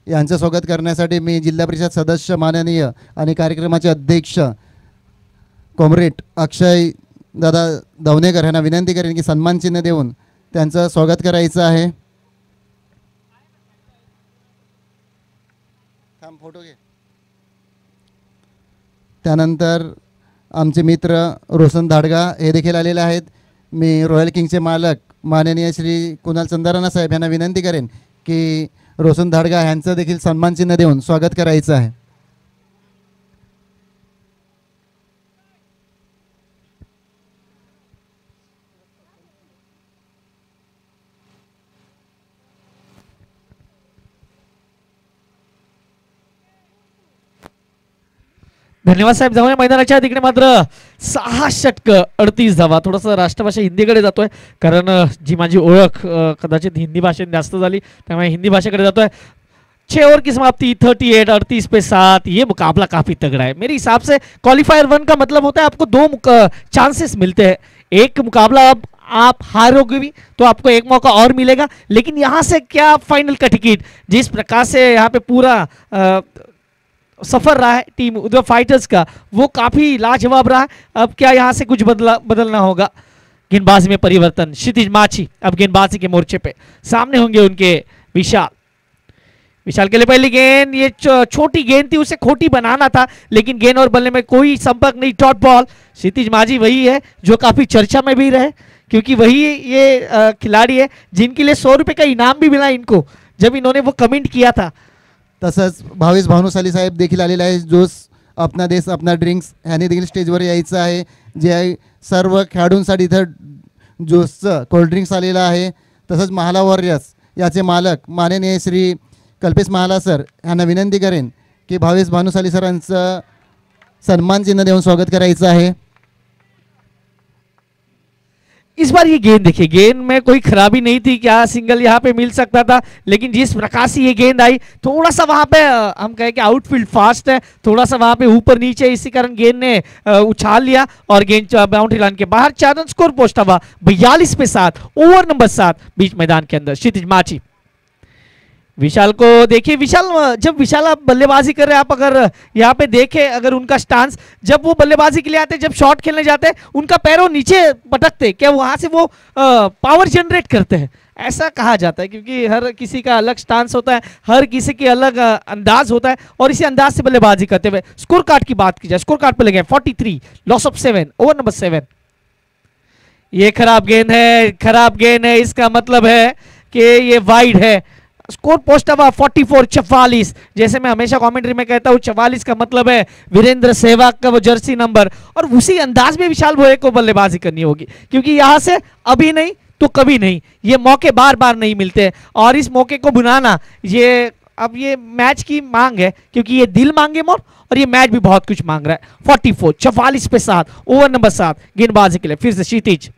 यांचं स्वागत करण्यासाठी मी जिल्हा परिषद सदस्य माननीय आणि कार्यक्रमाचे अध्यक्ष कॉम्रेड अक्षय दादा दवनेकर यांना विनंती करेन की सन्मान चिन्ह देऊन त्यांचं स्वागत करायचं आहे. फोटो घे. त्यानंतर आमचे मित्र रोशन धाडगा हे देखील आलेले आहेत. मी रॉयल किंगचे मालक माननीय श्री कुणाल चंदाराणा साहेब यांना विनंती करेन की रोशन धाडगा यांचं देखील सन्मान चिन्ह देऊन स्वागत करायचं आहे. धन्यवाद साहेब. जाऊया मैदानाच्या तिकडे मात्र 6 षटक 38 धावा. थोडंसं राष्ट्रभाषा हिंदीकडे जातोय कारण जी माझी ओळख कदाचित हिंदी भाषेत जास्त झाली त्यामुळे हिंदी भाषेकडे जातोय. 6 ओवर की समाप्ति 38 38 पे 7. ये मुकाबला काफी तगड़ा है. मेरे हिसाब से क्वालिफायर 1 का मतलब होता है आपको 2 चांसेस मिलते हैं. एक मुकाबला अब आप हारोगे भी तो आपको एक मौका और मिलेगा, लेकिन यहाँ से क्या फाइनल का टिकट, जिस प्रकार से यहाँ पे पूरा सफर रहा है टीम उधर फाइटर्स का, वो काफी लाजवाब रहा है। अब क्या यहाँ से कुछ बदलना होगा। गेंदबाजी में परिवर्तन, क्षितिज माची अब गेंदबाजी के मोर्चे पे सामने होंगे उनके विशाल। विशाल के लिए पहली गेंद, ये छोटी गेंद थी, उसे खोटी बनाना था, लेकिन गेंद और बल्ले में कोई संपर्क नहीं, डॉट बॉल। क्षितिज माची वही है जो काफी चर्चा में भी रहे, क्योंकि वही ये खिलाड़ी है जिनके लिए 100 रुपये का इनाम भी मिला इनको जब इन्होंने वो कमेंट किया था। तसंच भावेश भानुशाली साहेब देखील आलेले आहे, जो अपना देश अपना ड्रिंक्स ह्याने देखील स्टेजवर यायचं आहे, जे सर्व खेळाडूंसाठी इथं जोसचं कोल्ड्रिंक्स आलेलं आहे। तसंच महाला वॉरियर्स याचे मालक माननीय श्री कल्पेश महाला सर यांना विनंती करेन की भावेश भानुशाली सरांचं सन्मान चिन्ह देऊन स्वागत करायचं आहे। इस बार ये गेंद देखिए, गेंद में कोई खराबी नहीं थी, क्या सिंगल यहाँ पे मिल सकता था, लेकिन जिस प्रकार से ये गेंद आई थोड़ा सा वहां पे हम कहें कि आउटफील्ड फास्ट है, थोड़ा सा वहां पे ऊपर नीचे, इसी कारण गेंद ने उछाल लिया और गेंद बाउंड्री लाइन के बाहर। 4 रन स्कोर पहुंचता हुआ 42 पे 7, ओवर नंबर 7 बीच मैदान के अंदर। क्षितिज माची विशाल को देखिए, विशाल जब विशाल आप बल्लेबाजी कर रहे हैं, आप अगर यहाँ पे देखें अगर उनका स्टांस, जब वो बल्लेबाजी के लिए आते हैं, जब शॉट खेलने जाते हैं, उनका पैरों नीचे पटकते, क्या वहां से वो पावर जनरेट करते हैं, ऐसा कहा जाता है, क्योंकि हर किसी का अलग स्टांस होता है, हर किसी के अलग अंदाज होता है, और इसी अंदाज से बल्लेबाजी करते हुए। स्कोर कार्ड की बात की जाए, स्कोर कार्ड पे लगे 43, लॉस ऑफ 7, ओवर नंबर 7। ये खराब गेंद है, खराब गेंद है, इसका मतलब है कि ये वाइड है। स्कोर पोस्ट हुआ 44, 44। जैसे मैं हमेशा कमेंट्री में कहता हूं 44 का मतलब है वीरेंद्र सहवाग का वो जर्सी नंबर, और उसी अंदाज में विशाल भोये को बल्लेबाजी करनी होगी, क्योंकि यहां से अभी नहीं तो कभी नहीं, ये मौके बार बार नहीं मिलते, और इस मौके को बुलाना ये अब ये मैच की मांग है, क्योंकि ये दिल मांगे मोर और ये मैच भी बहुत कुछ मांग रहा है। 44, 44 पे 7, ओवर नंबर 7 गेंदबाजी के लिए। फिर से क्षितिज,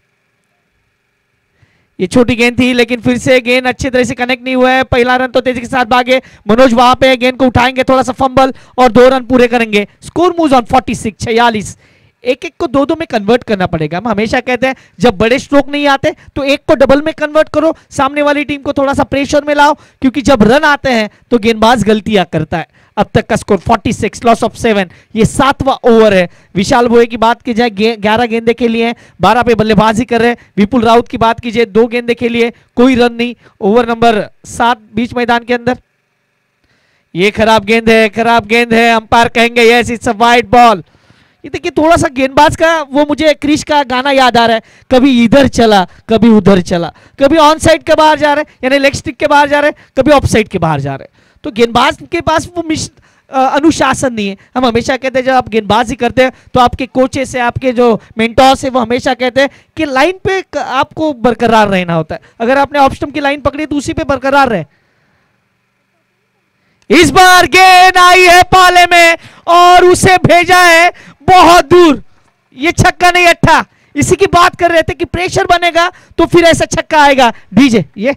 ये छोटी गेंद थी, लेकिन फिर से गेंद अच्छी तरह से कनेक्ट नहीं हुआ है। पहला रन तो तेजी के साथ भागे मनोज, वहां पे गेंद को उठाएंगे, थोड़ा सा फंबल और 2 रन पूरे करेंगे। Score moves on 46, 46। एक एक को 2-2 में कन्वर्ट करना पड़ेगा। हम हमेशा कहते हैं जब बड़े स्ट्रोक नहीं आते तो एक को डबल में कन्वर्ट करो, सामने वाली टीम को थोड़ा सा प्रेशर में लाओ, क्योंकि जब रन आते हैं तो गेंदबाज गलतियां करता है। अब तक का स्कोर 46, लॉस ऑफ 7। ये 7वां ओवर है। विशाल भोये की बात की जाए 11 गेंदे के लिए 12 पे बल्लेबाजी कर रहे हैं। विपुल राउत की बात कीजिए 2 गेंदे के लिए कोई रन नहीं, ओवर नंबर 7 बीच मैदान के अंदर। ये खराब गेंद है, खराब गेंद है, अंपायर कहेंगे yes it's a wide ball. ये देखिए थोड़ा सा गेंदबाज का वो मुझे क्रिश का गाना याद आ रहा है, कभी इधर चला कभी उधर चला, कभी ऑन साइड के बाहर जा रहे हैं यानी लेग स्टिक के बाहर जा रहे हैं, कभी ऑफ साइड के बाहर जा रहे हैं। तो गेंदबाज के पास वो अनुशासन नहीं है। हम हमेशा कहते हैं जब आप गेंदबाजी करते हैं तो आपके कोचेस से, आपके जो मेंटोर्स है वो हमेशा कहते हैं कि लाइन पे आपको बरकरार रहना होता है। अगर आपने ऑफ स्टंप की लाइन पकड़ी तो उसी पे बरकरार रहे। इस बार गेंद आई है पाले में और उसे भेजा है बहुत दूर। ये छक्का नहीं अट्ठा, इसी की बात कर रहे थे कि प्रेशर बनेगा तो फिर ऐसा छक्का आएगा। डीजे ये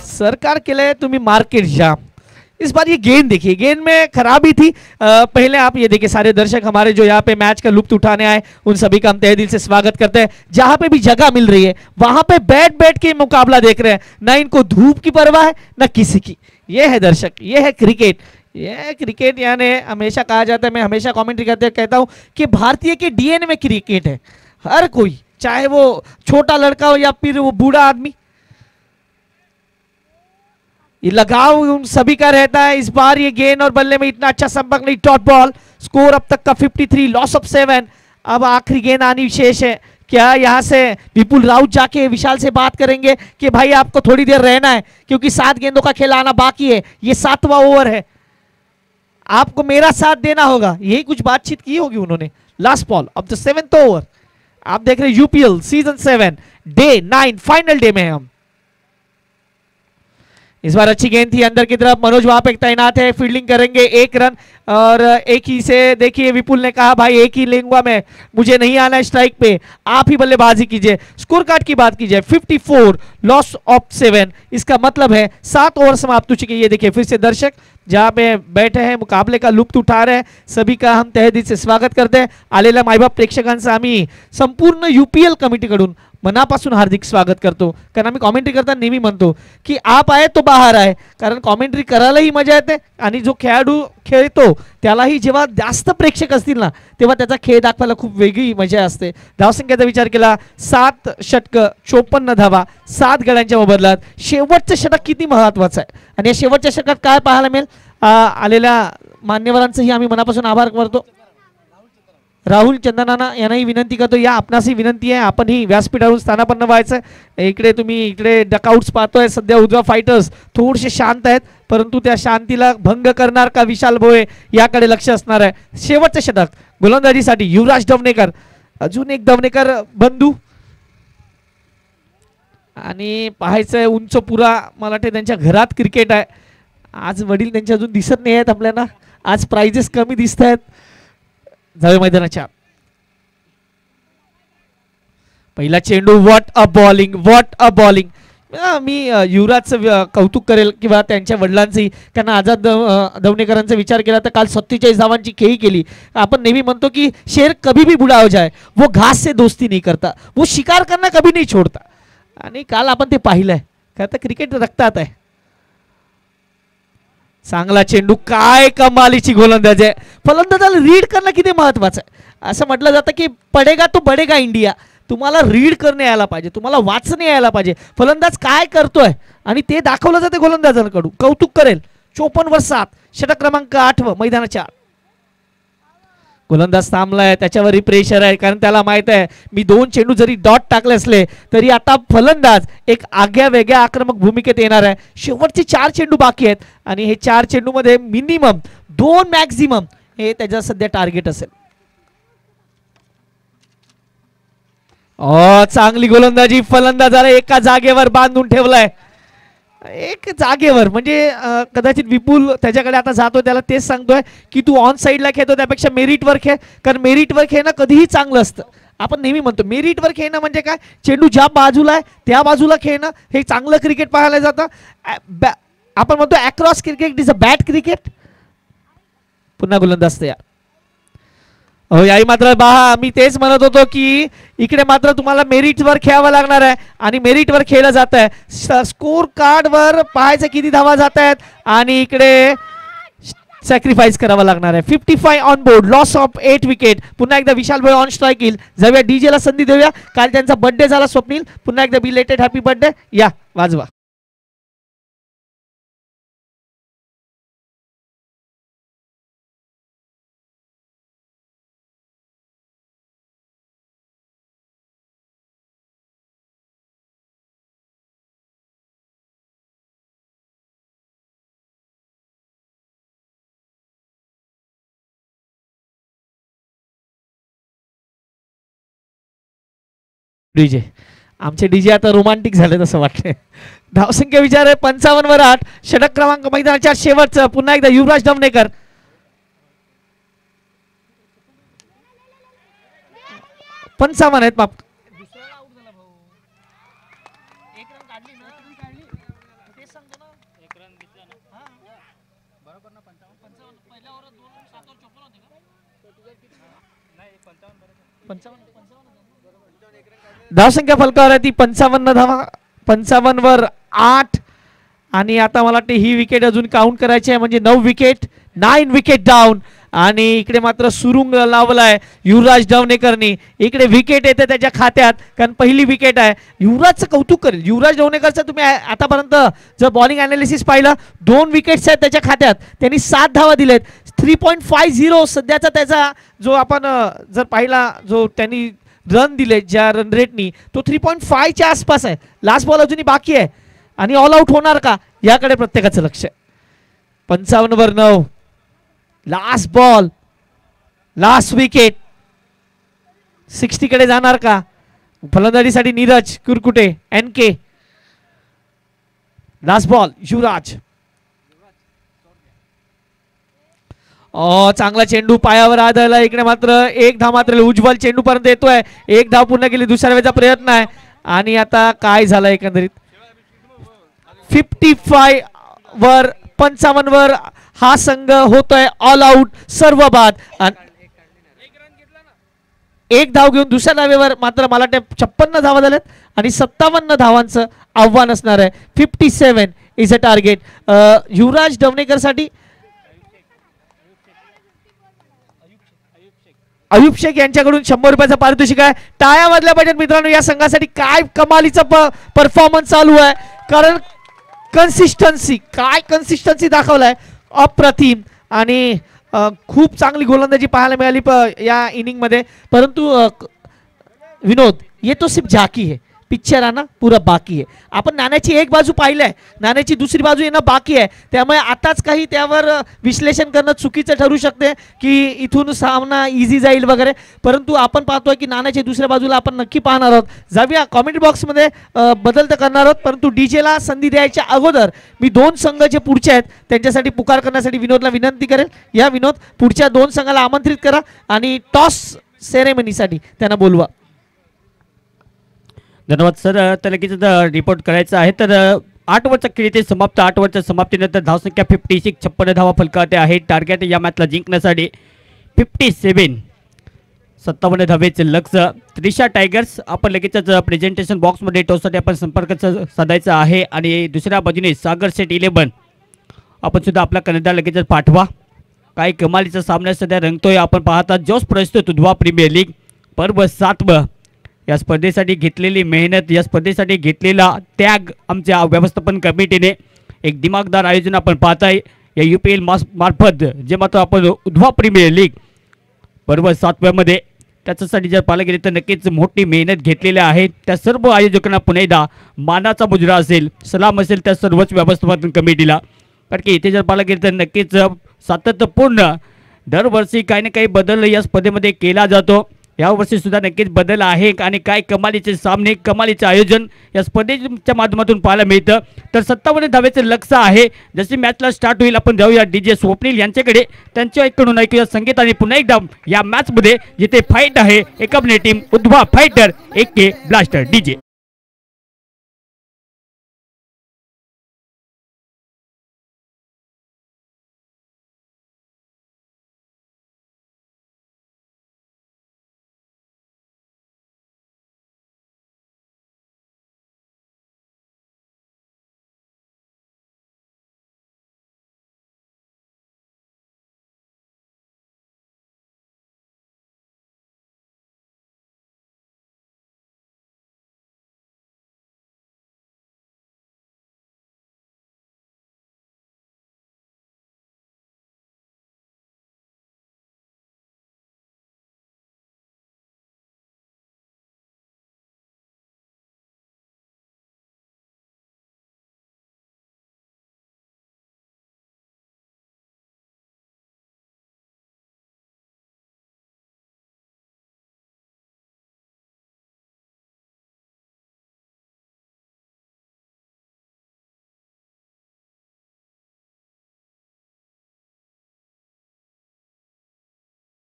सरकार केलंय तुम्ही मार्केट जाम। इस बार ये गेंद देखिए, गेंद में खराबी थी। पहले आप ये देखिए, सारे दर्शक हमारे जो यहाँ पे मैच का लुत्फ उठाने आए उन सभी का हम तहे दिल से स्वागत करते हैं। जहां पे भी जगह मिल रही है वहां पे बैठ बैठ के मुकाबला देख रहे हैं, ना इनको धूप की परवाह है ना किसी की। ये है दर्शक, ये है क्रिकेट। ये क्रिकेट यानी हमेशा कहा जाता है, मैं हमेशा कमेंट्री करते कहता हूं कि भारतीय के डीएनए में क्रिकेट है। हर कोई, चाहे वो छोटा लड़का हो या फिर वो बूढ़ा आदमी, ये लगाव उन सभी का रहता है। इस बार ये गेंद और बल्ले में इतना अच्छा संपर्क नहीं, डॉट बॉल। स्कोर अब तक का 53, लॉस ऑफ 7। अब आखिरी गेंद आनी शेष है। क्या यहां से विपुल राउत जाके विशाल से बात करेंगे कि भाई आपको थोड़ी देर रहना है, क्योंकि 7 गेंदों का खेल आना बाकी है, ये 7वां ओवर है, आपको मेरा साथ देना होगा। यही कुछ बातचीत की होगी उन्होंने। Last ball of the 7th over. आप देख रहे हैं UPL season 7 day 9 final day में हम। इस बार अच्छी गेंद थी अंदर की तरफ, मनोज वहां पे तैनात है, फील्डिंग करेंगे, 1 रन। और एक ही से देखिए विपुल ने कहा भाई एक ही लेंगे मैं, मुझे नहीं आना है स्ट्राइक पे, आप ही बल्लेबाजी कीजिए। स्कोर कार्ड की बात कीजिए 54 लॉस ऑफ 7, इसका मतलब है 7 ओवर समाप्त हो चुके। ये देखिए फिर से दर्शक जहां पे बैठे हैं मुकाबले का लुत्फ उठा रहे हैं, सभी का हम तहे दिल से स्वागत करते हैं। आलेल्या मायबाप प्रेक्षकांचं आम्ही संपूर्ण UPL कमिटीकडून मनापासून हार्दिक स्वागत करतो। कारण आम्ही कॉमेंट्री करताना नेहमी म्हणतो की आप आए तो बाहेर आहे, कारण कॉमेंट्री करायलाही मजा येते आणि जो खेळाडू खेळतो त्यालाही जेव्हा जास्त प्रेक्षक असतील ना तेव्हा त्याचा खेळ दाखवायला खूप वेगळी मजा असते। धावसंख्येचा विचार केला 7 षटकं 54 धावा 7 गड्यांच्या मोबदल्यात शेवटचं षटक किती महत्वाचं आहे आणि या शेवटच्या षटकात काय पाहायला मिळेल, आलेल्या मान्यवरांचंही आम्ही मनापासून आभार करतो। राहुल चंदनाना यांनाही विनंती करतो, या आपणासही विनंती आहे आपण ही व्यासपीठावरून स्थानापन्न व्हायचं। इकडे तुम्ही इकडे डकआउट्स पाहतोय, सध्या उजवा फायटर्स थोडेसे शांत आहेत, परंतु त्या शांतीला भंग करणार का विशाल भोये याकडे लक्ष असणार आहे। शेवटचं षटक गोलंदाजीसाठी युवराज दवनेकर, अजून एक दवनेकर बंधू आणि पाहायचंय उंच पुरा, मला वाटतं त्यांच्या घरात क्रिकेट आहे आज। वडील त्यांचे अजून दिसत नाही आहेत आपल्याला, आज प्राइजेस कमी दिसत आहेत। जावे मैदानाच्या पहिला चेंडू, what a bowling, what a bowling. मी युवराजचं कौतुक करेल किंवा त्यांच्या वडिलांचंही, कारण आझाद दवनेकरांचा विचार केला तर काल 47 धावांची खेळी केली। आपण नेहमी म्हणतो की शेर कभी भी बुढ़ा हो जाए वो घास से दोस्ती नहीं करता, वो शिकार करना कभी नहीं छोड़ता, आणि काल आपण ते पाहिलंय का तर क्रिकेट रक्तात आहे। चांगला चेंडू, काय कमालीची गोलंदाजी आहे। फलंदाजाला रीड करणं किती महत्वाचं आहे। असं म्हटलं जातं की पडेगा तो बडेगा इंडिया, तुम्हाला रीड करणे यायला पाहिजे, तुम्हाला वाचणे यायला पाहिजे फलंदाज काय करतोय आणि ते दाखवलं जाते गोलंदाजांकडून। कौतुक करेल 54 वर 7, षटक क्रमांक 8 मैदानाच्या। गोलंदाज थांबलाय, त्याच्यावरही प्रेशर आहे, कारण त्याला माहित आहे मी 2 चेंडू जरी डॉट टाकले असले तरी आता फलंदाज एक आगळ्या वेगळ्या आक्रमक भूमिकेत येणार आहे। शेवटचे 4 चेंडू बाकी आहेत आणि हे 4 चेंडू मध्ये मिनिमम 2 मॅक्झिमम हे त्याचा सध्या टार्गेट असेल। चांगली गोलंदाजी, फलंदाजाला एका जागेवर बांधून ठेवलाय, एक जागेवर, म्हणजे कदाचित विपुल त्याच्याकडे आता जातोय, त्याला तेच सांगतोय की तू ऑन साईडला खेळतो त्यापेक्षा मेरिटवर खेळ, कारण मेरिटवर खेळणं कधीही चांगलं असतं। आपण नेहमी म्हणतो मेरिटवर खेळणं म्हणजे काय, चेंडू ज्या बाजूला आहे त्या बाजूला खेळणं हे चांगलं क्रिकेट पाहायला जातं। आपण म्हणतो across cricket is a bad cricket. पुन्हा गोलंदाज तयार, हो याही मात्र पहा, मी तेच म्हणत होतो की इकडे मात्र तुम्हाला मेरिटवर खेळावं लागणार आहे आणि मेरिटवर खेळलं जात आहे। स्कोर कार्डवर पाहायचं किती धावा जात आहेत आणि इकडे सॅक्रिफाईस करावा लागणार आहे। 55 on board, loss of 8 wicket. पुन्हा एकदा विशाल भोये ऑन स्ट्राईक येईल, जाऊया डीजे ला संधी देऊया, काल त्यांचा बर्थडे झाला स्वप्नील, पुन्हा एकदा बिलेटेड हॅपी बर्थडे, या वाजवा। डीजे, आमचे डीजे आता रोमांटिक झाले तसं वाटतंय। धावसंख्या विचार आहे 55 वर 8, षटक क्रमांक मैदानाच्या शेवटचं, पुन्हा एकदा युवराज दवनेकर। 55 आहेत माप, धावसंख्या फलकावर आहे ती 55 धावा, 55 वर 8 आणि आता मला वाटते ही विकेट अजून काउंट करायची आहे, म्हणजे 9 विकेट, 9 विकेट डाऊन। आणि इकडे मात्र सुरुंग लावलाय युवराज दवनेकरनी, इकडे विकेट येते त्याच्या खात्यात, कारण पहिली विकेट आहे। युवराजचं कौतुक करेल, युवराज दवनेकरचं तुम्ही आतापर्यंत जर बॉलिंग अनालिसिस पाहिलं 2 विकेट्स आहेत त्याच्या खात्यात, त्यांनी 7 धावा दिलेत, 3.50 सध्याचा त्याचा जो आपण जर पाहिला जो त्यांनी रन दिले ज्या रन रेटनी तो 3.5 च्या आसपास आहे। लास्ट बॉल अजूनही बाकी आहे आणि ऑल आउट होणार का याकडे प्रत्येकाचं लक्ष आहे। 55 वर 9, लास्ट बॉल, लास्ट विकेट, 60 कडे जाणार का? फलंदाजीसाठी Neeraj Kurkute NK, last ball Yuvraj. चांगला चेंडू पायावर आदळला. इकडे मात्र एक धाव मात्र उज्ज्वल चेंडू पर्यंत येतोय. एक धाव पूर्ण केली. दुसऱ्या वेळेचा प्रयत्न आहे आणि आता काय झालं एकंदरीत 55 वर 55 वर हा संघ होतोय ऑल आउट, सर्व बाद. एक धाव घेऊन दुसऱ्या धावेवर मात्र मला वाटतं 56 धावा झाल्यात आणि 57 धावांचं आव्हान असणार आहे. 57 इज अ टार्गेट युवराज डवणेकर साठी. अयुब शेख यांच्याकडून 100 रुपयाचं पारितोषिक आहे. टाळ्या वाजल्या पाहिजेत मित्रांनो या संघासाठी. काय कमालीचा परफॉर्मन्स चालू आहे. कारण कन्सिस्टन्सी दाखवलाय अप्रतिम आणि खूप चांगली गोलंदाजी पाहायला मिळाली या इनिंग मध्ये. परंतु विनोद ये तो सिर्फ झाकी है, पिक्चर आना पूरा बाकी है. आपण नाण्याची एक बाजू पाहिलंय, नाण्याची दुसरी बाजू येणं बाकी आहे. त्यामुळे आताच काही त्यावर विश्लेषण करणं चुकीचं ठरू शकते की इथून सामना इझी जाईल वगैरे. परंतु आपण पाहतोय की नाण्याच्या दुसऱ्या बाजूला आपण नक्की पाहणार आहोत. जाऊया कॉमेंट बॉक्समध्ये बदल तर करणार आहोत. परंतु डीजेला संधी द्यायच्या अगोदर मी 2 संघ जे पुढचे आहेत त्यांच्यासाठी पुकार करण्यासाठी विनोदला विनंती करेल. या विनोद पुढच्या 2 संघाला आमंत्रित करा आणि टॉस सेरेमनीसाठी त्यांना बोलवा. धन्यवाद सर. तर लगेच रिपोर्ट करायचं आहे. तर 8 ओव्हरचा खेळ इथे समाप्त. 8 ओव्हरच्या समाप्तीनंतर धावसंख्या 56, 56 धावा फलकावते आहे. टार्गेट या मॅचला जिंकण्यासाठी 57, 57 धावेचे लक्ष्य. त्रिशा टायगर्स आपण लगेचच प्रेझेंटेशन बॉक्समध्ये टॉससाठी आपण संपर्क साधायचा आहे. आणि दुसऱ्या बाजूने सागर सेट 11 आपण सुद्धा आपला कर्णधार लगेचच पाठवा. काही कमालीचा सामना सध्या रंगतोय. आपण पाहता जोश प्रस्तुत उद्वा प्रीमियर लीग पर्व 7. या स्पर्धेसाठी घेतलेली मेहनत, या स्पर्धेसाठी घेतलेला त्याग आमच्या व्यवस्थापन कमिटीने एक दिमागदार आयोजन आपण पाहताय या UPL मार्फत. जे मात्र आपण उद्वा प्रीमियर लीग पर्व 7मध्ये त्याच्यासाठी जर पाहिलं गेले तर नक्कीच मोठी मेहनत घेतलेली आहे. त्या सर्व आयोजकांना पुन्हा एकदा मानाचा मुजरा असेल, सलाम असेल त्या सर्वच व्यवस्थापन कमिटीला. कारण की इथे जर पाहिलं गेलं तर नक्कीच सातत्यपूर्ण दरवर्षी काही ना काही बदल या स्पर्धेमध्ये केला जातो. यावर्षी सुद्धा नक्कीच बदल आहे आणि काय कमालीचे सामने, कमालीचे आयोजन या स्पर्धेच्या माध्यमातून पाहायला मिळतं. तर 57 धावेचे लक्ष्य आहे. जशी मॅचला स्टार्ट होईल आपण जाऊया DJ स्वप्नील यांच्याकडे. त्यांच्याकडून ऐकूया संगीत आणि पुन्हा एकदा या मॅचमध्ये जिथे फाईट आहे एक अपने team Udwa fighter AK blaster DJ.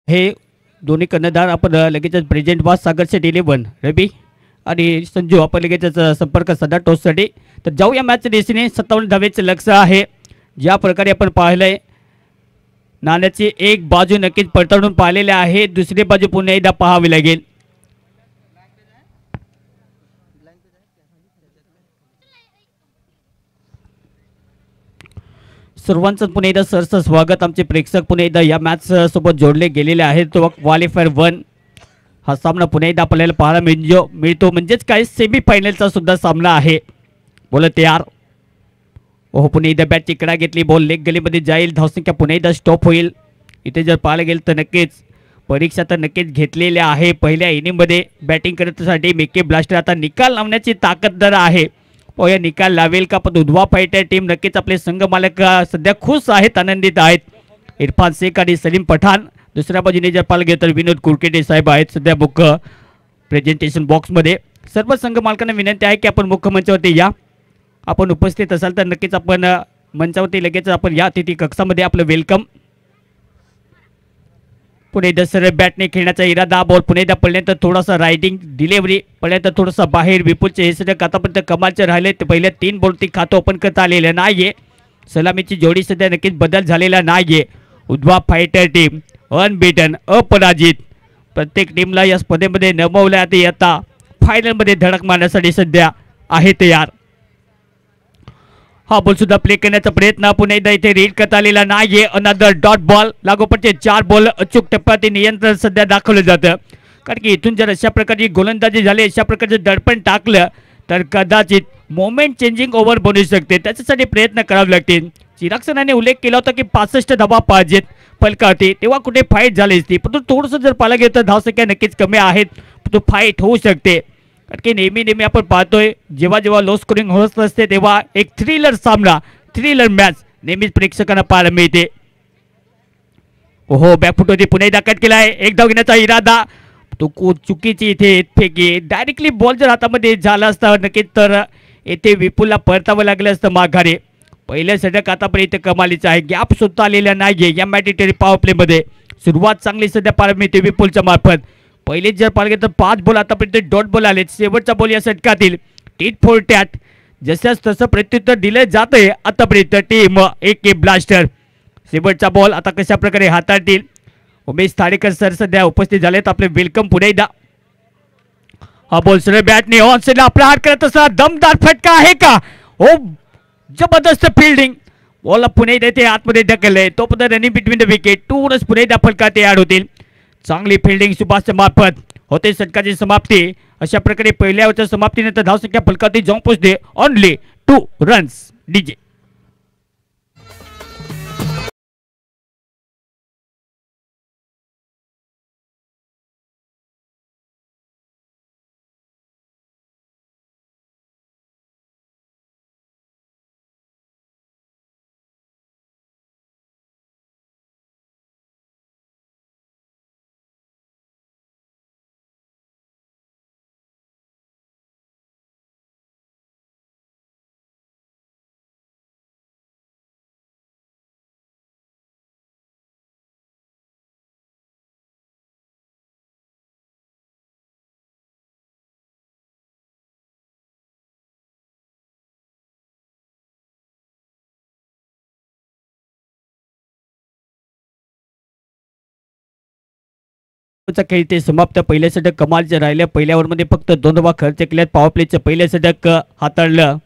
हे दोन्ही कर्णधार आपण लगेचच present boss Sagar set 11 Ravi आणि संजू आपण लगेचच संपर्क साधा टॉससाठी. तर जाऊ या मॅचच्या दिशेने. 57 धावेचे लक्ष्य आहे. ज्या प्रकारे आपण पाहिलंय नाण्याची एक बाजू नक्कीच पडताळून पाहिलेली आहे, दुसरी बाजू पुन्हा एकदा पाहावी लागेल. सर्वांचं पुन्हा एकदा सरसं स्वागत. आमचे प्रेक्षक पुन्हा एकदा या मॅच सोबत जोडले गेलेले आहेत. तो क्वालिफायर 1 हा सामना पुन्हा एकदा आपल्याला पाहायला मिळतो. म्हणजेच काय सेमीफायनलचा सुद्धा सामना आहे. बोलत यार ओहो पुन्हा एकदा बॅटची कडा घेतली. बॉल लेग गलीमध्ये जाईल. धावसंख्या पुन्हा एकदा स्टॉप होईल. इथे जर पाहायला गेलं तर नक्कीच परीक्षा तर नक्कीच घेतलेल्या आहे. पहिल्या इनिंगमध्ये बॅटिंग करण्यासाठी मेके ब्लास्टर आता निकाल लावण्याची ताकददार आहे. या निकाल लावेल का? पण उद्वा फायटर टीम नक्कीच आपले संघ मालक सध्या खुश आहेत, आनंदित आहेत. इरफान शेख आणि सलीम पठाण. दुसऱ्या बाजूने जर पाहिलं गेलं तर विनोद कुरकेटे साहेब आहेत सध्या मुख्य प्रेझेंटेशन बॉक्समध्ये. सर्व संघ मालकांना विनंती आहे की आपण मुख्य मंचावरती या. आपण उपस्थित असाल तर नक्कीच आपण मंचावरती लगेच आपण या अतिथी कक्षामध्ये आपलं वेलकम. पुन्हा एकदा सरळ बॅटने खेळण्याचा इरादा, बॉल पुन्हा एकदा पडल्यानंतर थोडासा रायडिंग डिलिव्हरी, पडल्यानंतर थोडासा बाहेर. विपुलचे हे सध्या आतापर्यंत कमालचे राहिले. ते पहिल्या 3 बॉलती खातं ओपन करता आलेलं नाहीये. सलामीची जोडी सध्या नक्कीच बदल झालेला नाहीये. उद्वा फायटर टीम अनबीटन, अपराजित. प्रत्येक टीमला या स्पर्धेमध्ये नमवल्या ते आता फायनलमध्ये धडक मारण्यासाठी सध्या आहे तयार. हा बॉल सुद्धा प्ले करण्याचा प्रयत्न पुन्हा एकदा इथे रीड करता आलेला नाहीये. Another dot ball. लागोपाठचे 4 बॉल अचूक टप्प्यावरती नियंत्रण सध्या दाखवलं जातं. कारण की इथून जर अशा प्रकारची गोलंदाजी झाली, अशा प्रकारचं दडपण टाकलं तर कदाचित मोमेंट चेंजिंग ओव्हर बनू शकते. त्याच्यासाठी प्रयत्न करावे लागतील. चिराग सरांनी उल्लेख केला होता की 65 धावा पाहिजेत फलकावरती, तेव्हा कुठे फाईट झाली असती. पण थोडंसं जर पाहिलं गेलं तर धावसंख्या नक्कीच कमी आहेत, तो फाईट होऊ शकते. कारण की नेहमी आपण पाहतोय जेव्हा जेव्हा लो स्कोरिंग होत असते तेव्हा एक थ्रिलर सामना, थ्रिलर मॅच नेहमीच प्रेक्षकांना पाहायला मिळते. हो बॅकफुट होती, पुन्हा एकदा कट केलाय. एक धाव घेण्याचा इरादा, तो चुकीची इथे फेकी. डायरेक्टली बॉल जर हातामध्ये झाला असता नक्कीच तर येथे विपुलला परतावं लागलं असतं माघारी. पहिल्या षटक आतापर्यंत कमालीचं आहे. गॅप सुद्धा आलेला नाहीये या मॅटिटरी पॉवर प्लेमध्ये. सुरुवात चांगली सध्या पाहायला मिळते विपुलच्या मार्फत. पहिले जर पाहिलं गेलं तर 5 बॉल आतापर्यंत डॉट बॉल आले. शेवटचा बॉल या षटकातील टीट फॉर टॅट. जसंच तसं प्रत्युत्तर दिलं जातंय आतापर्यंत टीम AK ब्लास्टर. शेवटचा बॉल आता कशा प्रकारे हाताळतील. उमेश थाडेकर सर सध्या उपस्थित झालेत, आपले वेलकम. पुन्हा एकदा हा बॉल सरळ बॅटने ऑन साइडला प्रहार करत असा दमदार फटका आहे का. हो जबरदस्त फिल्डिंग. बॉल पुन्हा एकदा ते आतमध्ये ढकलले. तो पण running between the wicket. 2 runs पुन्हा एकदा फलकात ॲड होतील. चांगली फिल्डिंग सुभाषच्या मार्फत होते षटकाची समाप्ती. अशा प्रकारे पहिल्या ओव्हरच्या समाप्तीनंतर धावसंख्या फलकावरती जाऊन पोहोचते ओनली 2 रन्स. डीजे खेळ ते समाप्त. पहिल्या षटक कमालचे राहिले. पहिल्या ओव्हरमध्ये फक्त 2 धावा खर्च केल्यात. पॉवर प्लेचं पहिलं षटक हाताळलं.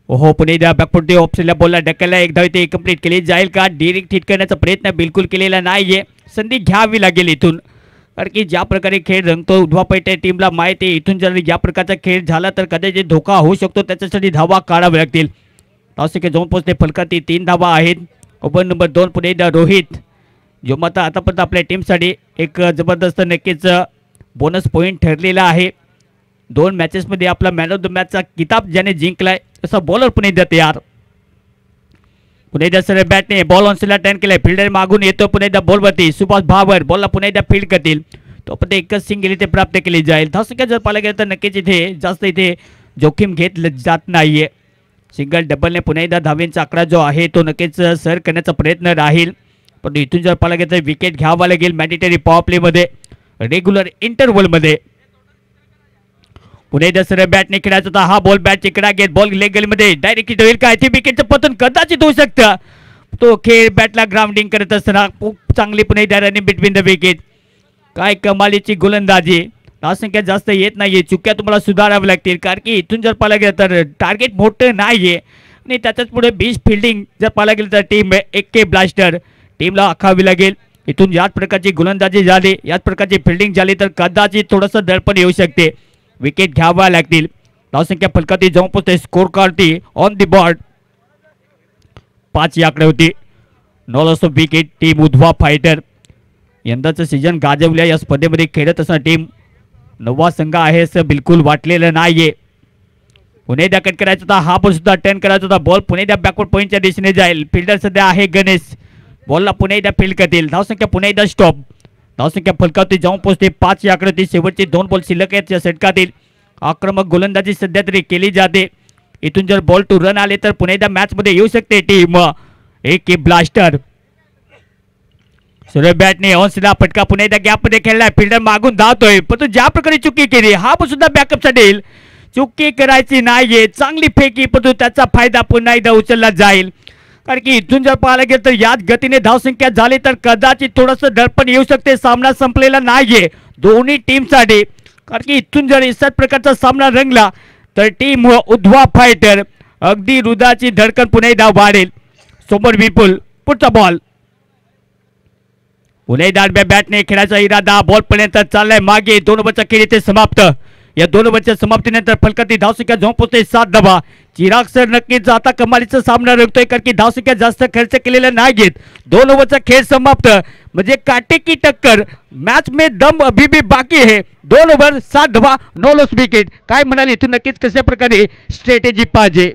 ओहो पुणे द्या बॅकफुट दे ऑप्शनला बॉलला ढकलला. एक धाव इथे कंप्लीट केली जाईल का. डिरेक्ट हिट करण्याचा प्रयत्न बिलकुल केलेला नाहीये. संधी घ्यावी लागेल इथून. कारण की ज्या प्रकारे खेळ रंगतो उद्वा पैठे टीमला माहिती आहे इथून जर या प्रकारचा खेळ झाला तर कदाचित धोका होऊ शकतो. त्याच्यासाठी धावा काढाव्या लागतील. धावसंख्या जाऊन पोहोचते फलकाती 3 धावा आहेत. ओव्हर नंबर 2 पुणे द्या रोहित जो मात्र आतापर्यंत आपल्या टीमसाठी एक जबरदस्त नक्कीच बोनस पॉईंट ठरलेला आहे. 2 मॅचेसमध्ये आपला मॅन ऑफ द मॅचचा किताब ज्याने जिंकलाय तसा बॉलर पुणे द्या तयार. पुणे द्या सरळ बॅटने बॉल ऑन साइडला टर्न केलाय. फिल्डर मागून येतो पुणे द्या बॉलवरती. सुभाष भावर बॉलला पुणे द्या फील्ड करतील. तो पण एकच सिंगल इथे प्राप्त केली जाईल. धावसंख्या जर पाहायला गेलं तर नक्कीच इथे जास्त इथे जोखीम घेतलं जात नाहीये. सिंगल डबलने पुन्हा एकदा धावेंचा आकडा जो आहे तो नक्कीच सर करण्याचा प्रयत्न राहील. पण इथून जर पाहायला गेलं तर विकेट घ्यावा लागेल मॅन्डेटरी पॉवर प्लेमध्ये रेग्युलर इंटरव्हलमध्ये. पुणे सरळ बॅटने खेळायचा होता. हा बॉल बॅट चिकडा घेत बॉल लेग गलीमध्ये डायरेक्ट हिट होईल काय. ते विकेटचं पतन कदाचित होऊ शकतं. तो खेळ बॅटला ग्राउंडिंग करत असताना खूप चांगली Pune running between the wicket. काय कमालीची गोलंदाजी. धावसंख्या जास्त येत नाहीये. चुक्या तुम्हाला सुधाराव्या लागतील. कारण की इथून जर पाहायला गेलं तर टार्गेट मोठं नाहीये आणि त्याच्याच पुढे 20 फिल्डिंग जर पाहायला गेलं तर टीम AK ब्लास्टर टीमला आखावी लागेल. इथून याच प्रकारची गोलंदाजी झाली, याच प्रकारची फिल्डिंग झाली तर कदाचित थोडंसं दडपण येऊ शकते. विकेट घ्यावा लागतील. धावसंख्या फलकाती जाऊन पोहोचते. स्कोर कार्डती ऑन दी बोर्ड 5 आकडे होती. No loss of wicket team Udwa fighter. यंदाचं सीझन गाजवल्या या स्पर्धेमध्ये खेळत असताना टीम नवा संघ आहे असं बिलकुल वाटलेलं नाहीये. पुणे द्या कट करायचा होता. हा बॉल सुद्धा टर्न करायचा होता. बॉल पुणे द्या बॅकवर्ड पॉईंटच्या दिशेने जाईल. फिल्डर सध्या आहे गणेश. बॉलला पुणे एकदा फील्ड करतील. धावसंख्या पुणे एकदा स्टॉप. धावसंख्या फलकावरती जाऊन पोहोचते 5 आकड्यातील. शेवटचे 2 बॉल शिल्लक आहेत या षटकातील. आक्रमक गोलंदाजी सध्या तरी केली जाते. इथून जर बॉल टू रन आले तर पुन्हा एकदा मॅच मध्ये येऊ शकते टीम एक ब्लास्टर. सुरेश बॅटने ऑनस्ला फटका पुन्हा एकदा गॅप मध्ये खेळलाय. फिल्डर मागून धावतोय पण ज्या प्रकारे चुकी केली हा पण सुद्धा बॅकअप साठी चुकी करायची नाहीये. चांगली फेकी पण त्याचा फायदा पुन्हा एकदा उचलला जाईल. कारण की इथून जर पाहायला गेलं तर याच गतीने धावसंख्या झाली तर कदाचित थोडंसं दडपण येऊ शकते. सामना संपलेला नाहीये दोन्ही टीमसाठी. कारण की इथून जर अशाच प्रकारचा सामना रंगला तर टीम उद्धवा फायटर अगदी हृदयाची धडकन पुन्हा एकदा वाढेल. समोर विपुल पुढचा बॉल पुन्हा एकदा बॅटने खेळायचा इरादा. बॉल पर्यंत चाललाय मागे. 2 ओव्हरचा खेळ इथे समाप्त. या 2 ओव्हरच्या समाप्तीनंतर फलकाती धावसंख्या जाऊन पोहोचते 7 धावा. चिराग सर नक्कीच आता कमालीचा सामना रंगतोय कारण की धावसंख्या जास्त खर्च केलेल्या नाहीत. 2 ओव्हरचा खेळ समाप्त म्हणजे काटे की टक्कर. मॅच में दम अभी भी बाकी है. 2 ओव्हर 7 धावा नो लॉस विकेट. काय म्हणाले इथून नक्कीच कशा प्रकारे स्ट्रॅटेजी पाहिजे.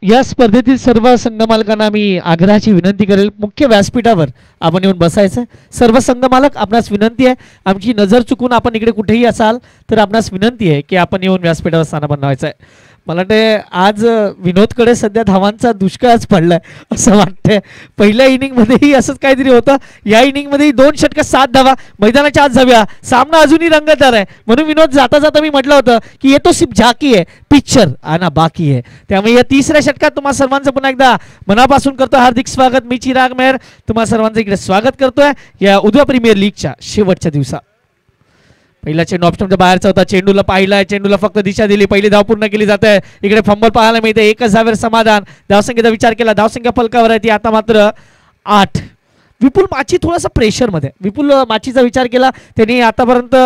या स्पर्धेतील सर्व संघ मालकांना मी आग्रहाची विनंती करेल मुख्य व्यासपीठावर आपण येऊन बसायचं. सर्व संघ मालक आपणास विनंती आहे आमची नजर चुकून आपण इकडे कुठेही असाल तर आपणास विनंती आहे की आपण येऊन व्यासपीठावर स्थान बनवायचं आहे. मला वाटते आज विनोदकडे सध्या धावांचा दुष्काळच पडलाय असं वाटतंय. पहिल्या इनिंगमध्येही असंच काहीतरी होतं. या इनिंगमध्येही 2 षटकं 7 धावा. मैदानाच्या आत जाऊया. सामना अजूनही रंगतदार आहे. म्हणून विनोद जाता जाता मी म्हटलं होतं की ये तो सिर्फ झाकी आहे पिक्चर आना बाकी आहे. त्यामुळे या 3ऱ्या षटकात तुम्हा सर्वांचं पुन्हा एकदा मनापासून करतो हार्दिक स्वागत. मी चिराग मेहर तुम्हा सर्वांचं इकडे स्वागत करतोय या उद्या प्रीमियर लीगच्या शेवटच्या दिवसात. पहिला चेंडू ऑप्शनच्या बाहेरचा होता. चेंडूला पाहिलाय. चेंडूला फक्त दिशा दिली. पहिली धाव पूर्ण केली जाते. इकडे फंबल पाहायला मिळते. 1 धावेवर समाधान. धावसंख्येचा विचार केला. धावसंख्या फलकावर आहे ती आता मात्र 8. विपुल माची थोडासा प्रेशरमध्ये. विपुल माचीचा विचार केला त्यांनी आतापर्यंत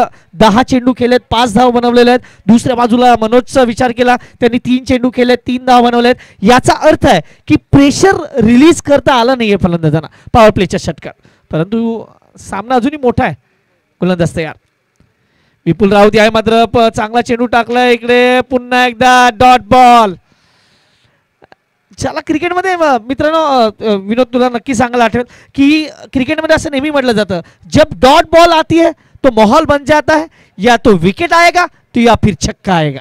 10 चेंडू केलेत 5 धाव बनवलेले आहेत. दुसऱ्या बाजूला मनोजचा विचार केला त्यांनी 3 चेंडू केलेत 3 धाव बनवलेत. याचा अर्थ आहे की प्रेशर रिलीज करता आलं नाहीये फलंदाजांना पॉवर प्लेच्या षटकात. परंतु सामना अजूनही मोठा आहे. गोलंदाज तयार. विपुल राऊत आहे मात्र चांगला चेंडू टाकलाय. इकडे पुन्हा एकदा डॉट बॉल. चला क्रिकेटमध्ये मित्रांनो विनोद तुला नक्की सांगायला आठवेल की क्रिकेटमध्ये असं नेहमी म्हटलं जातं जब डॉट बॉल आती है तो माहौल बन जाता है या तो विकेट आएगा तो या फिर छक्का आएगा.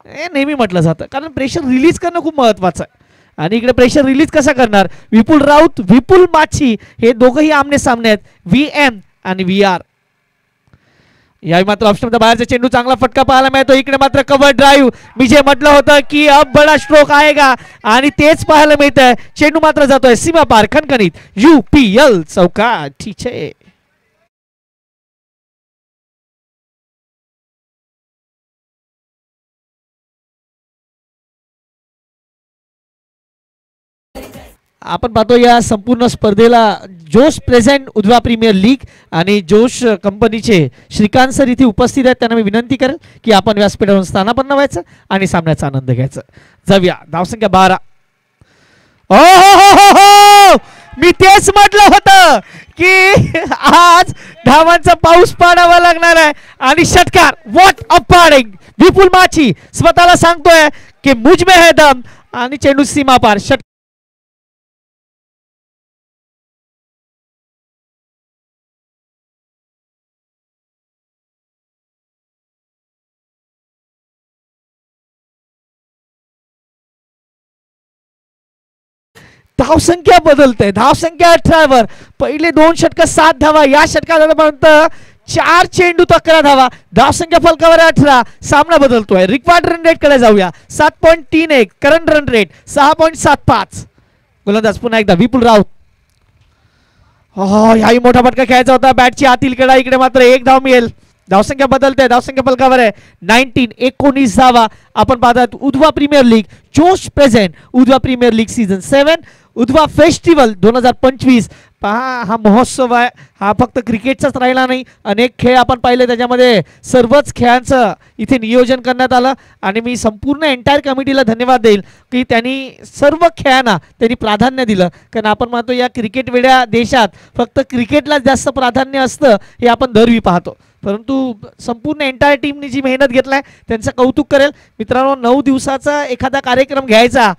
हे नेहमी म्हटलं जातं कारण प्रेशर रिलीज करणं खूप महत्त्वाचं आहे. आणि इकडे प्रेशर रिलीज कसा करणार. विपुल राऊत विपुल माची हे दोघंही आमने सामने आहेत. VM आणि VR. यावेळी मात्र ऑप्शनच्या बाहेरचा चेंडू चांगला फटका पाहायला मिळतो. इकडे मात्र कव्हर ड्राईव्ह. मी जे म्हटलं होतं की अब बडा स्ट्रोक आएगा आणि तेच पाहायला मिळतंय. चेंडू मात्र जातोय सीमा पार खणखणीत. UPL चौकार. ठीक आहे. आपण पाहतो या संपूर्ण स्पर्धेला जोश प्रेझेंट उद्वा प्रीमियर लीग आणि जोश कंपनीचे श्रीकांत सर इथे उपस्थित आहेत. त्यांना मी विनंती करेल की आपण व्यासपीठावरून स्थानापन्न व्हायचं आणि सामन्याचा आनंद घ्यायचा. जाऊया. धावसंख्या 12. हो मी तेच म्हटलं होतं की आज धावांचा पाऊस पाडावा लागणार आहे आणि षटकार. What a पाडिंग. विपुल माची स्वतःला सांगतोय की मुझ में है दम आणि चेंडू सीमा पार. धावसंख्या बदलते. धावसंख्या 18 वर. पहिले 2 षटक 7 धावा. या षटकापर्यंत 4 चेंडू 11 धावा. धावसंख्या फलकावर 18. सामना बदलतोय. रिक्वायर्ड रन रेट कडे जाऊया. 7.31 करंट रन रेट 6.75. गोलंदाज पुन्हा एकदा विपुल राऊत. याही मोठा फटका खेळायचा होता. बॅटची आतील कडा. इकडे मात्र 1 धाव मिळेल. धावसंख्या बदलते. धावसंख्या फलकावर आहे 19 धावा. आपण पाहतात Udwa premier league Josh present Udwa premier league season 7 Udwa festival 2025 पहा हा महोत्सव आहे, हा फक्त क्रिकेटचाच राहिला नाही, अनेक खेळ आपण पाहिले त्याच्यामध्ये, सर्वच खेळांचं इथे नियोजन करण्यात आलं. आणि मी संपूर्ण एंटायर कमिटीला धन्यवाद देईल की त्यांनी सर्व खेळांना त्यांनी प्राधान्य दिलं. कारण आपण म्हणतो या क्रिकेट वेड्या देशात फक्त क्रिकेटलाच जास्त प्राधान्य असतं हे आपण दरवी पाहतो, परंतु संपूर्ण एंटायर टीमने जी मेहनत घेतलाय त्यांचं कौतुक करेल. मित्रांनो 9 दिवसाचा एखादा कार्यक्रम घ्यायचा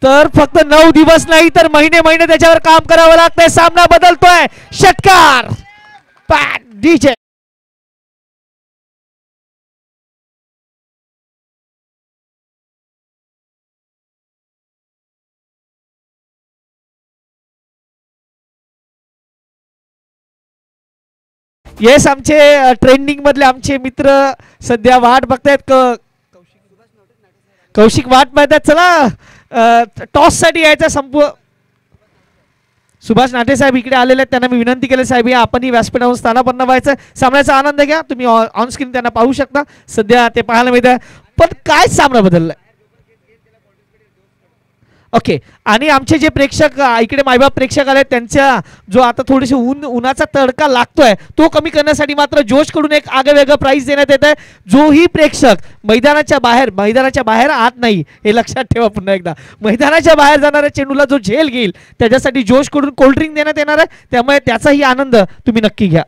तर फक्त 9 दिवस नाही तर महिने महिने त्याच्यावर काम करावं लागतंय. सामना बदलतोय, षटकार डीजे येस आमचे ट्रेंडिंग मधले आमचे मित्र सध्या वाट बघतायत. कौशिक वाट बघतायत, चला टॉस साठी यायचा सुभाष नाटे साहेब इकडे आलेले आहेत, त्यांना मी विनंती केली साहेब या आपणही व्यासपीठावर स्थानापन्न व्हायचं, सामन्याचा आनंद घ्या. तुम्ही ऑन स्क्रीन त्यांना पाहू शकता, सध्या ते पाहायला मिळतं. पण काय सामना बदललाय. ओके, आणि आमचे जे प्रेक्षक इकडे मायबाप प्रेक्षक आले त्यांच्या जो आता थोडेसे उन्हाचा तडका लागतोय तो कमी करण्यासाठी मात्र जोशकडून एक आगळेवेगळं प्राईज देण्यात येत आहे. जोही प्रेक्षक मैदानाच्या बाहेर आत नाही, हे लक्षात ठेवा. पुन्हा एकदा मैदानाच्या बाहेर जाणाऱ्या चेंडूला जो झेल घेईल त्याच्यासाठी जोशकडून कोल्ड्रिंक देण्यात येणार आहे, त्यामुळे त्याचाही आनंद तुम्ही नक्की घ्या.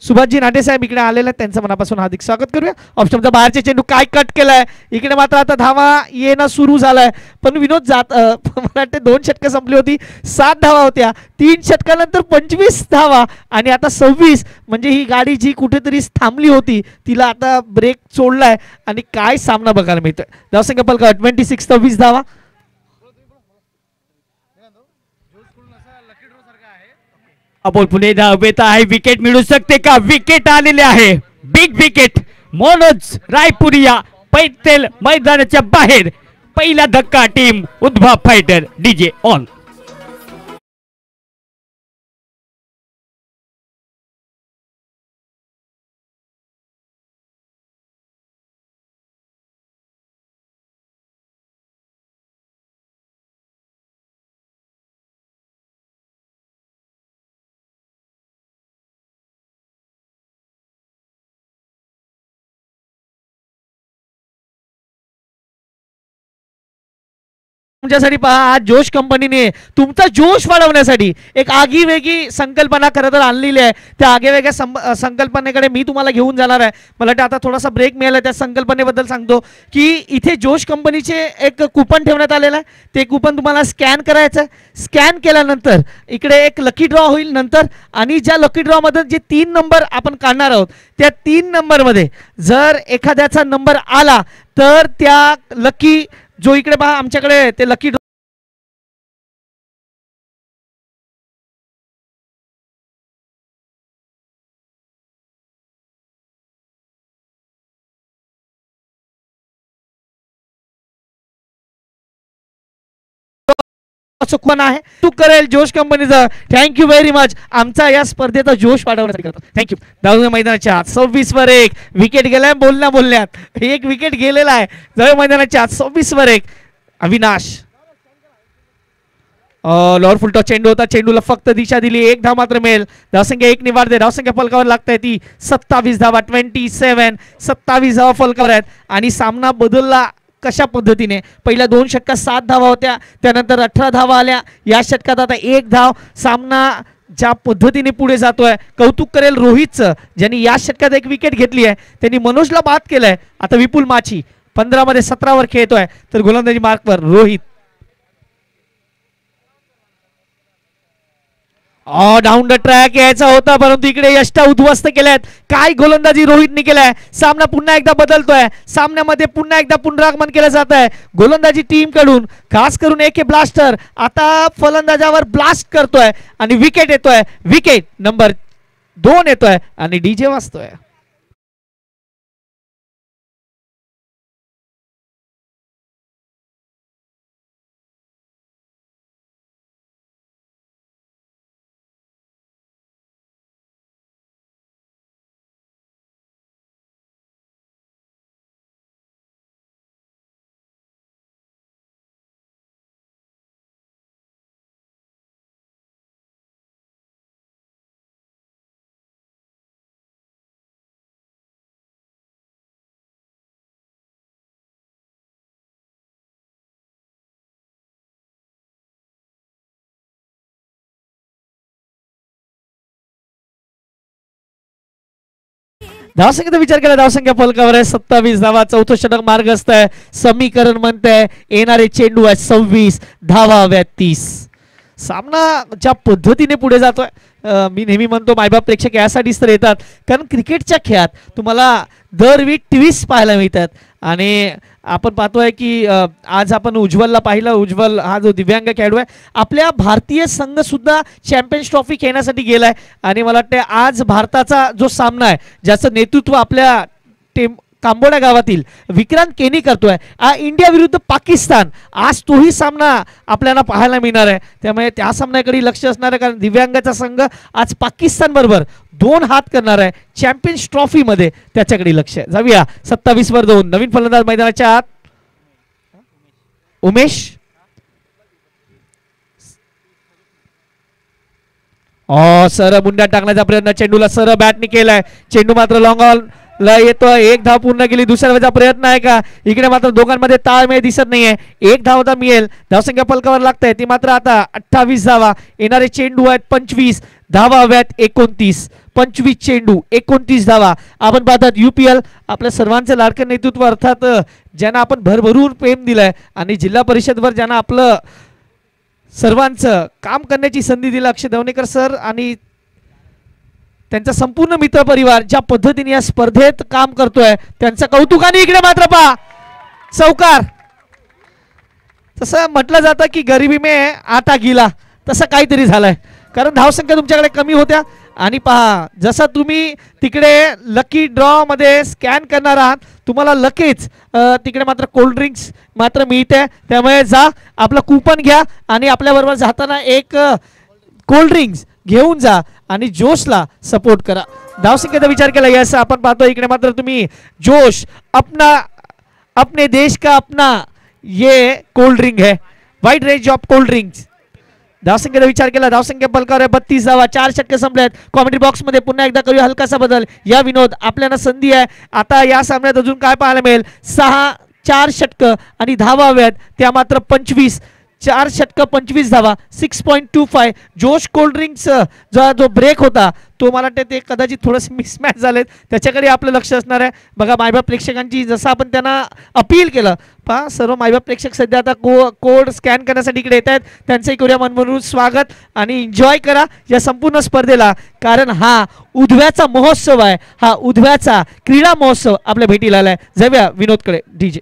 सुभाषजी नाटे साहेब इकडे आलेले आहेत, त्यांचं मनापासून हार्दिक स्वागत करूया. ऑप्शनचा बाहेरचे चेंडू काय कट केलाय, इकडे मात्र आता धावा येणं सुरू झालाय. पण विनोद जात मला वाटते 2 षटकं संपली होती, 7 धावा होत्या, 3 षटकानंतर 25 धावा आणि आता 26. म्हणजे ही गाडी जी कुठेतरी थांबली होती तिला आता ब्रेक सोडलाय आणि काय सामना बघायला मिळतोय. धावसंख्या पलका 26, 26 धावा. अबोल पुणे धावेत आहे, विकेट मिळू शकते का. विकेट आलेले आहे, बिग विकेट. मनोज रायपुरिया पैतेल मैदानाच्या बाहेर. पहिला धक्का टीम उद्भव फायटर डीजे ऑन. तुमच्यासाठी पहा आज जोश कंपनीने तुमचा जोश वाढवण्यासाठी एक आगीवेगळी संकल्पना खरं तर आणलेली आहे. त्या आगीवेगळ्या संकल्पनेकडे मी तुम्हाला घेऊन जाणार आहे. मला वाटतं आता थोडासा ब्रेक मिळाला, त्या संकल्पनेबद्दल सांगतो की इथे जोश कंपनीचे एक कुपन ठेवण्यात आलेलं आहे. ते कुपन तुम्हाला स्कॅन करायचं आहे. स्कॅन केल्यानंतर इकडे एक लकी ड्रॉ होईल नंतर, आणि ज्या लकी ड्रॉमध्ये जे 3 नंबर आपण काढणार आहोत त्या 3 नंबरमध्ये जर एखाद्याचा नंबर आला तर त्या लकी जो इकडे पहा आमच्याकडे ते लकी चुकवण आहे तू करेल जोश कंपनीचा. थँक्यू व्हेरी मच, आमचा या स्पर्धेचा जोश वाढवण्यासाठी करतो. थँक्यू. दहाव्या मैदानाच्या आत 26 विकेट गेलाय. बोलण्यात एक विकेट गेलेला आहे. दहाव्या मैदानाच्या आत 26 अविनाश लॉर फुलटॉस चेंडू होता, चेंडूला फक्त दिशा दिली, 1 धाव मात्र मिळेल. धावसंख्या 1 निवारते, धावसंख्या फलकावर लागते ती 27 धावा. 27 धावा फलकावर आहेत. आणि सामना बदलला कशा पद्धतीने, पहिल्या 2 षटकात 7 धावा होत्या, त्यानंतर 18 धावा आल्या. या षटकात आता 1 धाव. सामना ज्या पद्धतीने पुढे जातोय, कौतुक करेल रोहितचं ज्यांनी या षटकात 1 विकेट घेतली आहे. त्यांनी मनोजला बाद केलंय. आता विपुल माची 15 मध्ये 17 वर खेळतोय, तर गोलंदाजी मार्कवर रोहित. डाऊन द ट्रॅक यायचा होता, परंतु इकडे यष्टा उद्ध्वस्त केल्यात. काय गोलंदाजी रोहितने केलाय. सामना पुन्हा एकदा बदलतोय, सामन्यामध्ये पुन्हा एकदा पुनरागमन केलं जात आहे गोलंदाजी टीम कडून. खास करून AK ब्लास्टर आता फलंदाजावर ब्लास्ट करतोय आणि विकेट येतोय. विकेट नंबर 2 येतोय आणि डीजे वाजतोय. धावसंख्येचा विचार केला, धावसंख्या फलकावर आहे 27 धावा, चौथं षटक मार्गस्थ आहे. समीकरण म्हणतंय येणारे चेंडू आहे 26, धावा हव्या 30. सामना ज्या पद्धतीने पुढे जातोय, मी नेहमी म्हणतो मायबाप प्रेक्षक यासाठीच तर येतात, कारण क्रिकेटच्या खेळात तुम्हाला दरवेळी ट्विस्ट पाहायला मिळतात. आणि आपण पाहतोय की आज आपण उज्ज्वलला पाहिलं. उज्ज्वल हा जो दिव्यांग खेळाडू आहे, आपल्या भारतीय संघ सुद्धा चॅम्पियन्स ट्रॉफी खेळण्यासाठी गेलाय. आणि मला वाटतं आज भारताचा जो सामना आहे, ज्याचं नेतृत्व आपल्या कांबोड्या गावातील विक्रांत केनी करतोय, इंडिया विरुद्ध पाकिस्तान, आज तोही सामना आपल्याला पाहायला मिळणार आहे. त्यामुळे त्या सामन्याकडे लक्ष असणार आहे, कारण दिव्यांगाचा संघ आज पाकिस्तान बरोबर 2 हात करणार आहे चॅम्पियन्स ट्रॉफी मध्ये, त्याच्याकडे लक्ष आहे. जाऊया 27-2 नवीन फलंदाज मैदानाच्या आत. उमेश सर मुंड्या टाकण्याचा प्रयत्न, चेंडूला सर बॅटने केलाय, चेंडू मात्र लॉंग ऑन ला येतो. एक धाव पूर्ण केली, दुसऱ्या वेळेचा प्रयत्न आहे का? इकडे मात्र दोघांमध्ये ताळमेळ दिसत नाहीये. एक धाव आता मिळेल, धावसंख्या फलकावर लागतंय ती मात्र आता 28 धावा. येणारे चेंडू आहेत 25, धावा हव्यात 29. 25 चेंडू 29 धावा. आपण पाहतात UPL आपल्या सर्वांचं लाडकं नेतृत्व, अर्थात ज्यांना आपण भरभरून प्रेम दिलंय आणि जिल्हा परिषदवर ज्यांना आपलं सर्वांचं काम करण्याची संधी दिली, अक्षय दवणेकर सर आणि त्यांचा संपूर्ण मित्र परिवार ज्या पद्धतीने या स्पर्धेत काम करतोय, त्यांचं कौतुकाने. इकडे मात्र पहा चौकार. तसं म्हटलं जातं की गरिबी में आटा गिला, तसं काहीतरी झालंय, कारण धावसंख्या तुमच्याकडे कमी होत्या. आणि पहा जसं तुम्ही तिकडे लकी ड्रॉ मध्ये स्कॅन करणार आहात, तुम्हाला लगेच तिकडे मात्र कोल्ड्रिंक्स मात्र मिळते. त्यामुळे जा, आपलं कूपन घ्या आणि आपल्याबरोबर जाताना एक कोल्ड्रिंक्स घेऊन जा आणि जोशला सपोर्ट करा. धावसंख्येचा विचार केला यस, आपण पाहतो इकडे मात्र तुम्ही जोश अपना अपने देश का अपना ये कोल्ड ड्रिंक है, wide range of cold drinks. धावसंख्येचा विचार केला, धावसंख्या फलकावर 32 धावा, 4 षटके संपलेत. कॉमेंट्री बॉक्स मध्ये पुन्हा एकदा करूया हलकासा बदल. या विनोद आपल्याला संधी आहे आता या सामन्यात अजून काय पाहायला मिळेल. 4 षटक आणि धावा हव्यात त्या मात्र 25. 4 षटक 25 धावा, 6.25. जोश कोल्ड्रिंक्स जो ब्रेक होता तो मला वाटतं ते कदाचित थोडंसं मिसमॅच झालेत, त्याच्याकडे आपलं लक्ष असणार आहे. बघा मायबाप प्रेक्षकांची जसं आपण त्यांना अपील केलं, पहा सर्व मायबाप प्रेक्षक सध्या आता कोड स्कॅन करण्यासाठी इकडे येत आहेत. त्यांचंही करूया मनभरून स्वागत आणि एन्जॉय करा या संपूर्ण स्पर्धेला, कारण हा उधव्याचा महोत्सव आहे, हा उधव्याचा क्रीडा महोत्सव आपल्या भेटीला आलाय. जाऊया विनोदकडे. DJ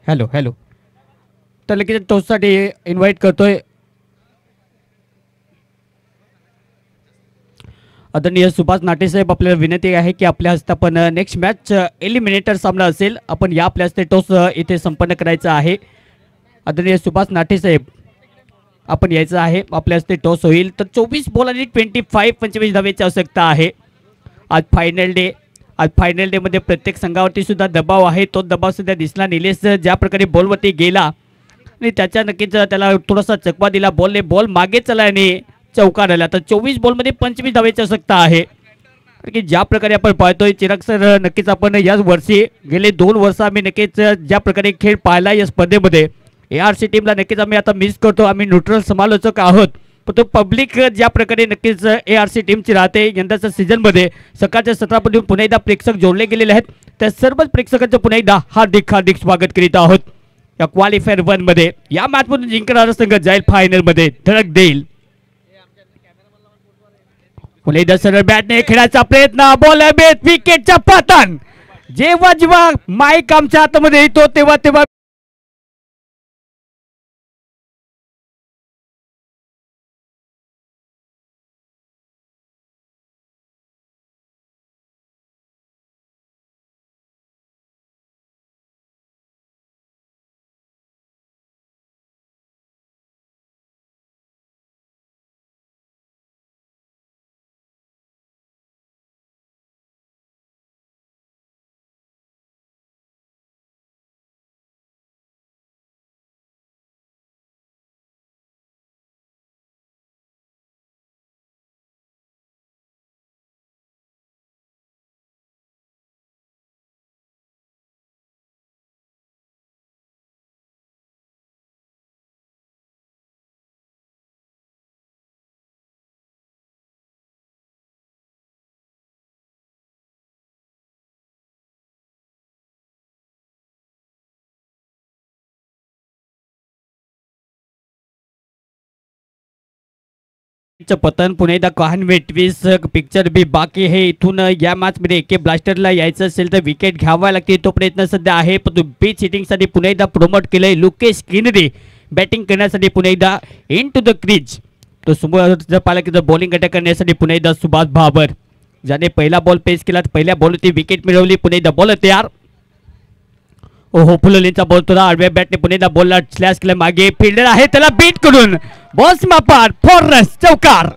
hello hello. तर लगेच टॉससाठी इन्व्हाइट करतोय आदरणीय सुभाष नाटे साहेब. आपल्याला विनंती आहे की आपल्या हस्ते आपण नेक्स्ट मॅच एलिमिनेटर सामना असेल, आपण या आपल्या हस्ते टॉस इथे संपन्न करायचा आहे. आदरणीय सुभाष नाटे साहेब आपण यायचं आहे, आपल्या हस्ते टॉस होईल. तर 24 बॉल आणि 25 धावेची आवश्यकता आहे. आज फायनल डे, आज फायनल डे मध्ये प्रत्येक संघावरती सुद्धा दबाव आहे. तो दबाव सुद्धा दिसला. निलेश ज्या प्रकारे बॉलवरती गेला आणि त्याच्या नक्कीच त्याला थोडासा चकवा दिला, बॉल मागे चला आणि चौकार आला. तर 24 बॉलमध्ये 25 धावेची आवश्यकता आहे. की ज्या प्रकारे आपण पाहतोय चिराग सर, नक्कीच आपण याच वर्षी गेले 2 वर्ष आम्ही नक्कीच ज्या प्रकारे खेळ पाहिला या स्पर्धेमध्ये, ARC टीमला नक्कीच आम्ही आता मिस करतो. आम्ही न्यूट्रल समालोचक आहोत, पण तो पब्लिक ज्या प्रकारे नक्कीच ARC टीमची राहते यंदाच्या सीझनमध्ये. सकाळच्या सत्रापासून पुन्हा एकदा प्रेक्षक जोडले गेलेले आहेत, त्या सर्वच प्रेक्षकांचं पुन्हा एकदा हार्दिक हार्दिक स्वागत करीत आहोत. या क्वालिफायर 1 मध्ये या मॅचमधून जिंकणारा संघ जाईल फायनल मध्ये धडक देईल. पुन्हा एकदा सरळ बॅटने खेळायचा प्रयत्न, बॉल बेट विकेटच्या पतन. जेव्हा जेव्हा माईक आमच्या हातामध्ये येतो तेव्हा पतन पुणे द कॉन्व्हेंट्रीज पिक्चर बी बाकी हे इथून या मॅच मध्ये एके ब्लास्टरला यायचं असेल तर विकेट घ्यावा लागते तो प्रयत्न सध्या आहे पण बीच हिटिंगसाठी पुन्हा एकदा प्रमोट केलंय लुकेश किनरी बॅटिंग करण्यासाठी पुन्हा एकदा इन टू द क्रीज तो समोर जर पाहिलं की बॉलिंग अटॅक करण्यासाठी पुन्हा एकदा सुभाष भाबर ज्याने पहिला बॉल पेस केला पहिल्या बॉलवरती विकेट मिळवली पुन्हा एकदा बॉल तयार ओहो फुललीचा बॉल तुला आडव्या बॅटने पुन्हा एकदा बॉलला स्लॅश केला मागे फिल्डर आहे त्याला बीट करून बॉल समापार फॉर चौकार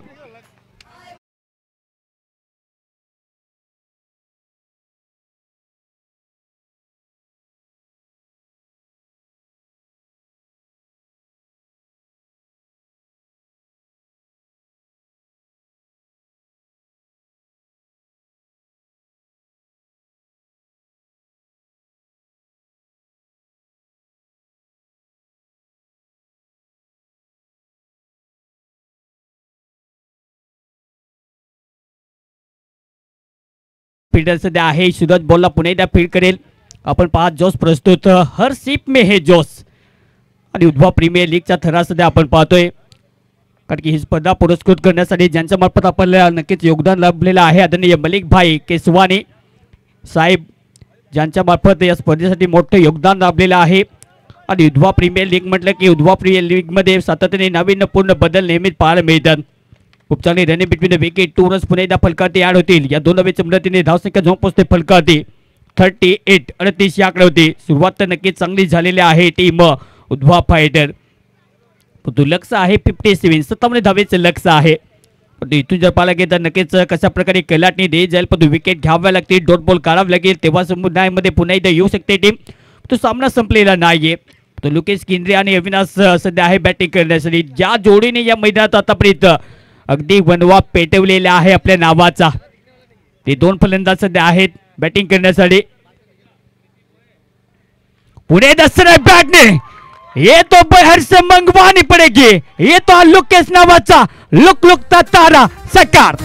फील्डर सध्या आहे सूरज बॉलला पुन्हा एकदा फील्ड करेल आपण पाहत जोश प्रस्तुत हर सीप में हे जोश आणि उद्भव प्रीमियर लीगचा थरा सध्या आपण पाहतोय कारण की ही स्पर्धा पुरस्कृत करण्यासाठी ज्यांच्या मार्फत आपल्याला नक्कीच योगदान लाभलेलं आहे आदरणीय मलिक भाई केसवानी साहेब ज्यांच्या मार्फत या स्पर्धेसाठी मोठं योगदान लाभलेलं आहे आणि उद्भव प्रीमियर लीग म्हटलं की उद्भव प्रीमियर लीगमध्ये सातत्याने नाविन्यपूर्ण बदल नेहमीच पाहायला मिळतात खूप चांगली running between the wicket 2 runs पुन्हा एकदा फलकावरती ऍड होतील या दोन नव्याच्या मदतीने धावसंख्या जाऊन पोहोचते फलकावरती 38 या आकड्यावरती सुरुवात तर नक्कीच चांगली झालेली आहे टीम उद्भव फायटर परंतु लक्ष आहे 57 धावेचं लक्ष आहे परंतु इथून जर पाहायला गेलं तर नक्कीच कशा प्रकारे कलाटणी दे जाईल परंतु विकेट घ्याव्या लागतील डॉट बॉल काढावं लागेल तेव्हा समुदायामध्ये पुन्हा एकदा येऊ शकते टीम तो सामना संपलेला नाहीये तो लुकेश किंद्रे आणि अविनाश सध्या आहे बॅटिंग करण्यासाठी ज्या जोडीने या मैदानात आतापर्यंत अगदी वनवा पेटवलेला आहे आपल्या नावाचा ते दोन फलंदाज सध्या आहेत बॅटिंग करण्यासाठी पुणे दसरा बॅटने ये तो बाहर से मंगवानी पड़ेगी ये तो लुकेश नावाचा लुकता तारा सकार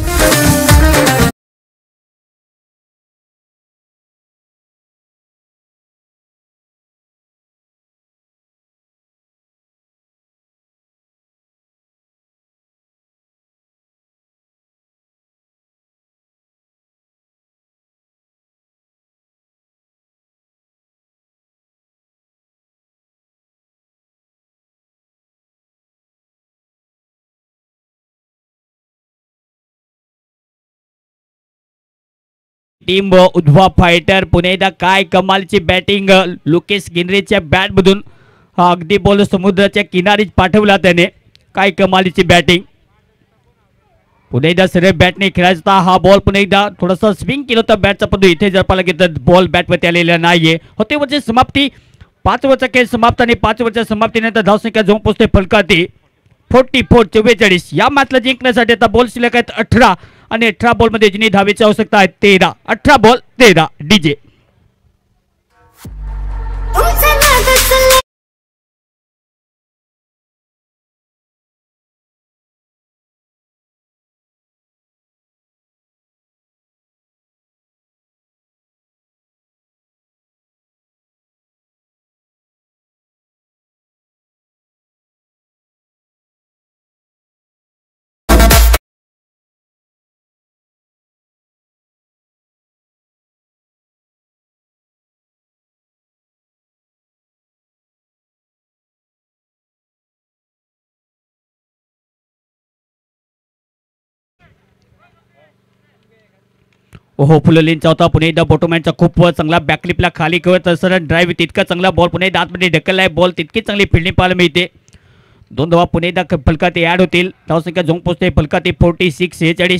टीम उद्भव फायटर पुणे एकदा काय कमालची बॅटिंग लुकेश गिनरेच्या बॅट मधून हा अगदी बॉल समुद्राच्या किनारीच पाठवला त्याने काय कमालीची बॅटिंग पुणे एकदा सरळ बॅटने खेळायचा हा बॉल पुणे एकदा थोडासा स्विंग केला होता बॅटचा पण इथे जर पाहिला गेलं तर बॉल बॅटवरती आलेला नाहीये होते म्हणजे समाप्ती 5 ओव्हरचा खेळ समाप्त आणि 5 ओव्हरच्या समाप्तीनंतर धावसंख्या जाऊन पोहोचते फलकावरती 44 या मॅचला जिंकण्यासाठी आता बॉल शिल्लक आहेत 18 आणि 18 बॉल मध्ये जिनी धावेची आवश्यकता आहे 13 18 बॉल 13 डीजे ओहो फुललींचा होता पुणे एकदा बॉटमॅनचा खूप चांगला बॅकलिपला खाली करत असताना ड्राईव्ह तितका चांगला बॉल पुणे आतमध्ये ढकललाय बॉल तितकी चांगली फिल्डिंग पाहायला मिळते 2 धावा पुणे एकदा फलकावरती ऍड होतील धावसंख्या जाऊन पोहोचते फलकावरती 46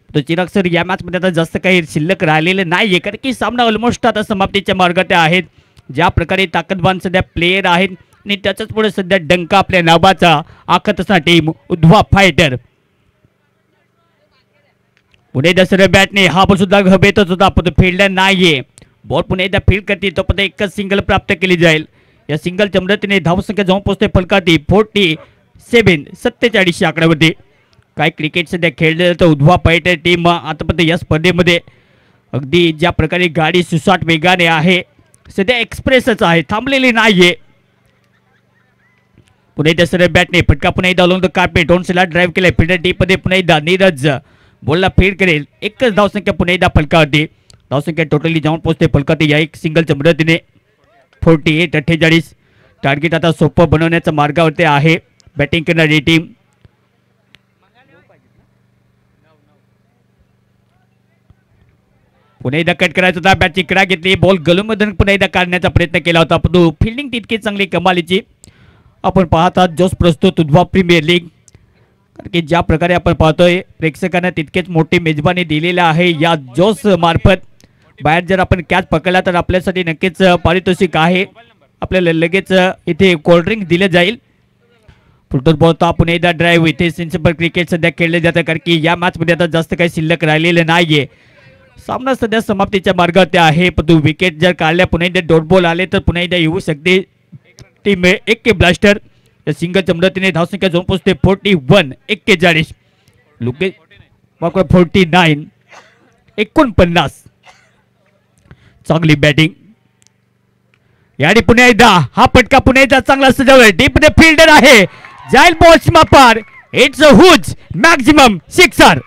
तो चिराग सर या मॅच मध्ये आता जास्त काही शिल्लक राहिलेलं नाहीये कारण की सामना ऑलमोस्ट आता समाप्तीच्या मार्गात आहेत ज्या प्रकारे ताकदवान सध्या प्लेयर आहेत आणि त्याच्याच पुढे सध्या डंका आपल्या नावाचा आखत असणारी टीम उद्भव फायटर पुणे दसऱ्या बॅटने हा बॉल सुद्धा हवेतच होता पण फिल्डर नाहीये बॉल पुणे एकदा फील्ड करते तो पण एकच सिंगल प्राप्त केली जाईल या सिंगलच्या मदतीने धावसंख्या जाऊन पोहोचते फलकावरती 47 आकड्यावरती काय क्रिकेट सध्या खेळले तर उद्भव फायटर टीम आतापर्यंत या स्पर्धेमध्ये अगदी ज्या प्रकारे गाडी सुसाट वेगाने आहे सध्या एक्सप्रेसच आहे थांबलेली नाहीये पुन्हा एकदा सरळ बॅटने फटका पुन्हा एकदा ऑन द कार्पेट डोनसेला ड्राईव्ह केलाय फिल्डर डी मध्ये पुन्हा एकदा नीरज बॉलला फीड करेल एकच धावसंख्या पुन्हा एकदा फलकावरती धावसंख्या टोटली जाऊन पोहोचते फलकावरती या एक सिंगलच्या मदतीने 48-48 टार्गेट आता सोपं बनवण्याच्या मार्गावरती आहे बॅटिंग करणारी टीम पुन्हा एकदा कट करायचा होता बॅटची कडा घेतली बॉल गलूमधून पुन्हा एकदा काढण्याचा प्रयत्न केला होता परंतु फिल्डिंग तितकी चांगली कमालीची आपण पाहतात जोस प्रस्तुत उद्भव प्रीमियर लीग कारण की ज्या प्रकारे आपण पाहतोय प्रेक्षकांना तितकेच मोठी मेजबानी दिलेली आहे या जोस मार्फत बाहेर जर आपण कॅच पकडला तर आपल्यासाठी नक्कीच पारितोषिक आहे आपल्याला लगेच इथे कोल्ड्रिंक दिले जाईल फुटबॉल बोलता पुन्हा एकदा ड्राईव्ह इथे सिंपल क्रिकेट सध्या खेळले जातं कारण की या मॅचमध्ये आता जास्त काही शिल्लक राहिलेलं नाहीये सामना सध्या समाप्तीच्या मार्गावरती आहे परंतु विकेट जर काढल्या पुन्हा एकदा डॉट बॉल आले तर पुन्हा एकदा येऊ शकते टीम एक के ब्लास्टर या सिंगलच्या मदतीने धावसंख्या जाऊन पोहोचते 41-41 लुके 49 49 चांगली बॅटिंग याने पुन्हा एकदा हा पटका पुन्हा एकदा चांगला सजवलाय डीप मध्ये फिल्डर आहे जाईल बॉल सीमा पार it's a huge maximum sixer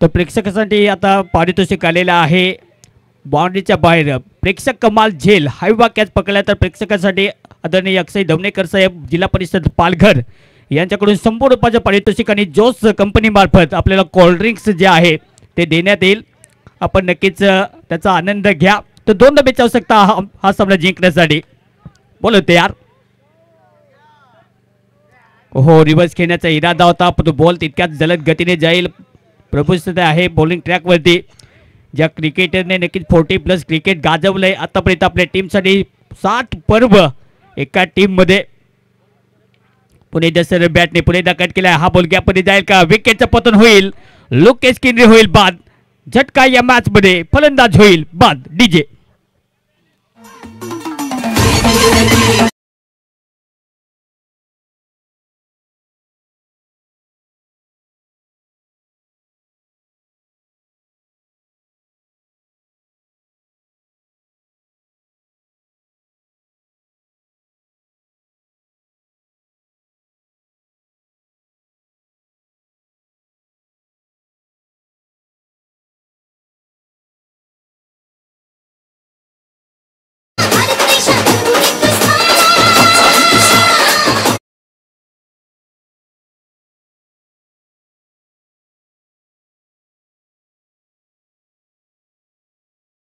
तर प्रेक्षकांसाठी आता पारितोषिक आलेलं आहे बाउंड्रीच्या बाहेर प्रेक्षक कमाल झेल हायवा कॅच पकडला तर प्रेक्षकांसाठी आदरणीय अक्षय धवणेकर साहेब जिल्हा परिषद पालघर यांच्याकडून 100 रुपयाचं पारितोषिक आणि जोस कंपनी मार्फत आपल्याला कोल्ड्रिंक्स जे आहे ते देण्यात येईल आपण नक्कीच त्याचा आनंद घ्या तर 2 डब्याची आवश्यकता हा सामना जिंकण्यासाठी बोलवते यार हो रिव्हर्स खेळण्याचा इरादा होता पण तो बॉल तितक्याच जलद गतीने जाईल प्रभुसुद्धा आहे बॉलिंग ट्रॅकवरती ज्या क्रिकेटरने नक्कीच 40+ क्रिकेट गाजवलंय आतापर्यंत आपल्या टीमसाठी 60 पर्व एका टीममध्ये पुणे दसर बॅटने पुणे कट केलाय हा बॉल गॅपमध्ये जाईल का विकेटचं पतन होईल लोकेश किनरे होईल बाद झटका या मॅच मध्ये फलंदाज होईल बाद डीजे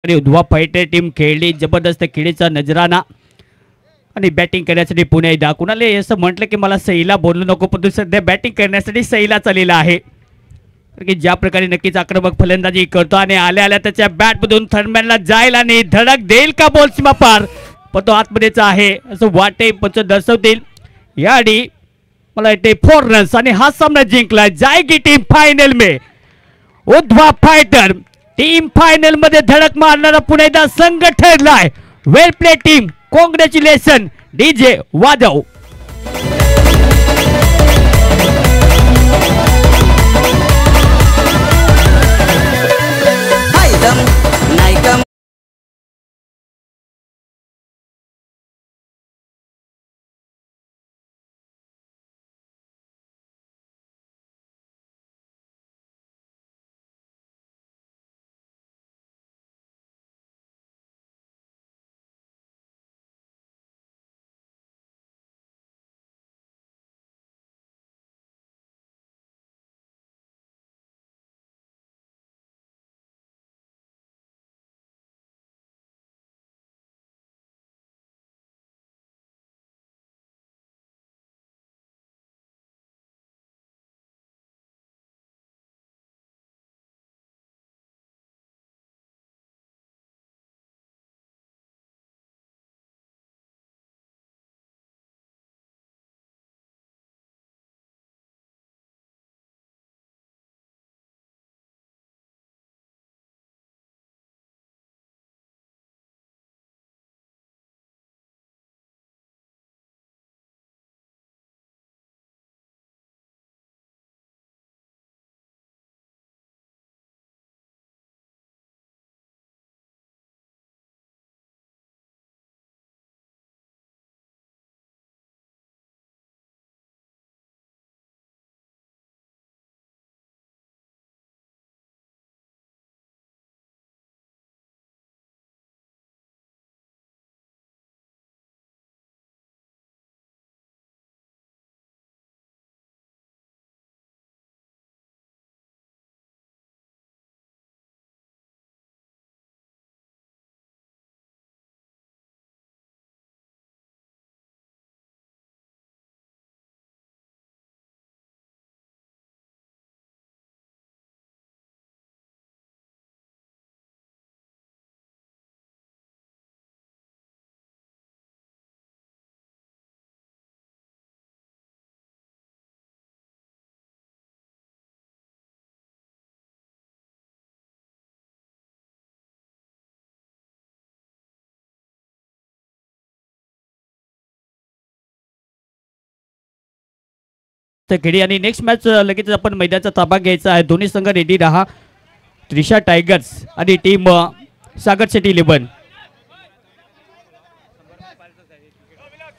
आणि उद्वा फायटर टीम खेळली जबरदस्त खेळीचा नजराना आणि बॅटिंग करण्यासाठी पुन्हा एकदा कुणाला असं म्हटलं की मला सईला बोलू नको पण सध्या बॅटिंग करण्यासाठी सईला चाललेला आहे की ज्या प्रकारे नक्कीच आक्रमक फलंदाजी करतो आणि आल्या आल्या त्याच्या बॅटमधून थर्डमॅनला जाईल आणि धडक देईल का बॉल सीमा पार पण तो आतमध्येच आहे असं वाटे पण दर्शवतील याआधी मला वाटते 4 रन्स आणि हा सामना जिंकला जायगी टीम फायनल में उद्वा फायटर टीम फायनल मध्ये धडक मारणारा पुन्हा एकदा संघ ठरलाय वेल प्ले टीम कॉंग्रॅच्युलेशन डीजे वाजव तर खेळी आणि नेक्स्ट मॅच लगेच आपण मैदानाचा ताबा घ्यायचा आहे. दोन्ही संघ रेडी राहा. त्रिशा टायगर्स आणि टीम सागर शेट्टी 11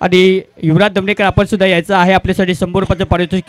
आणि युवराज दमणेकर आपण सुद्धा यायचं आहे. आपल्यासाठी 100 रुपयाचं पारितोषिक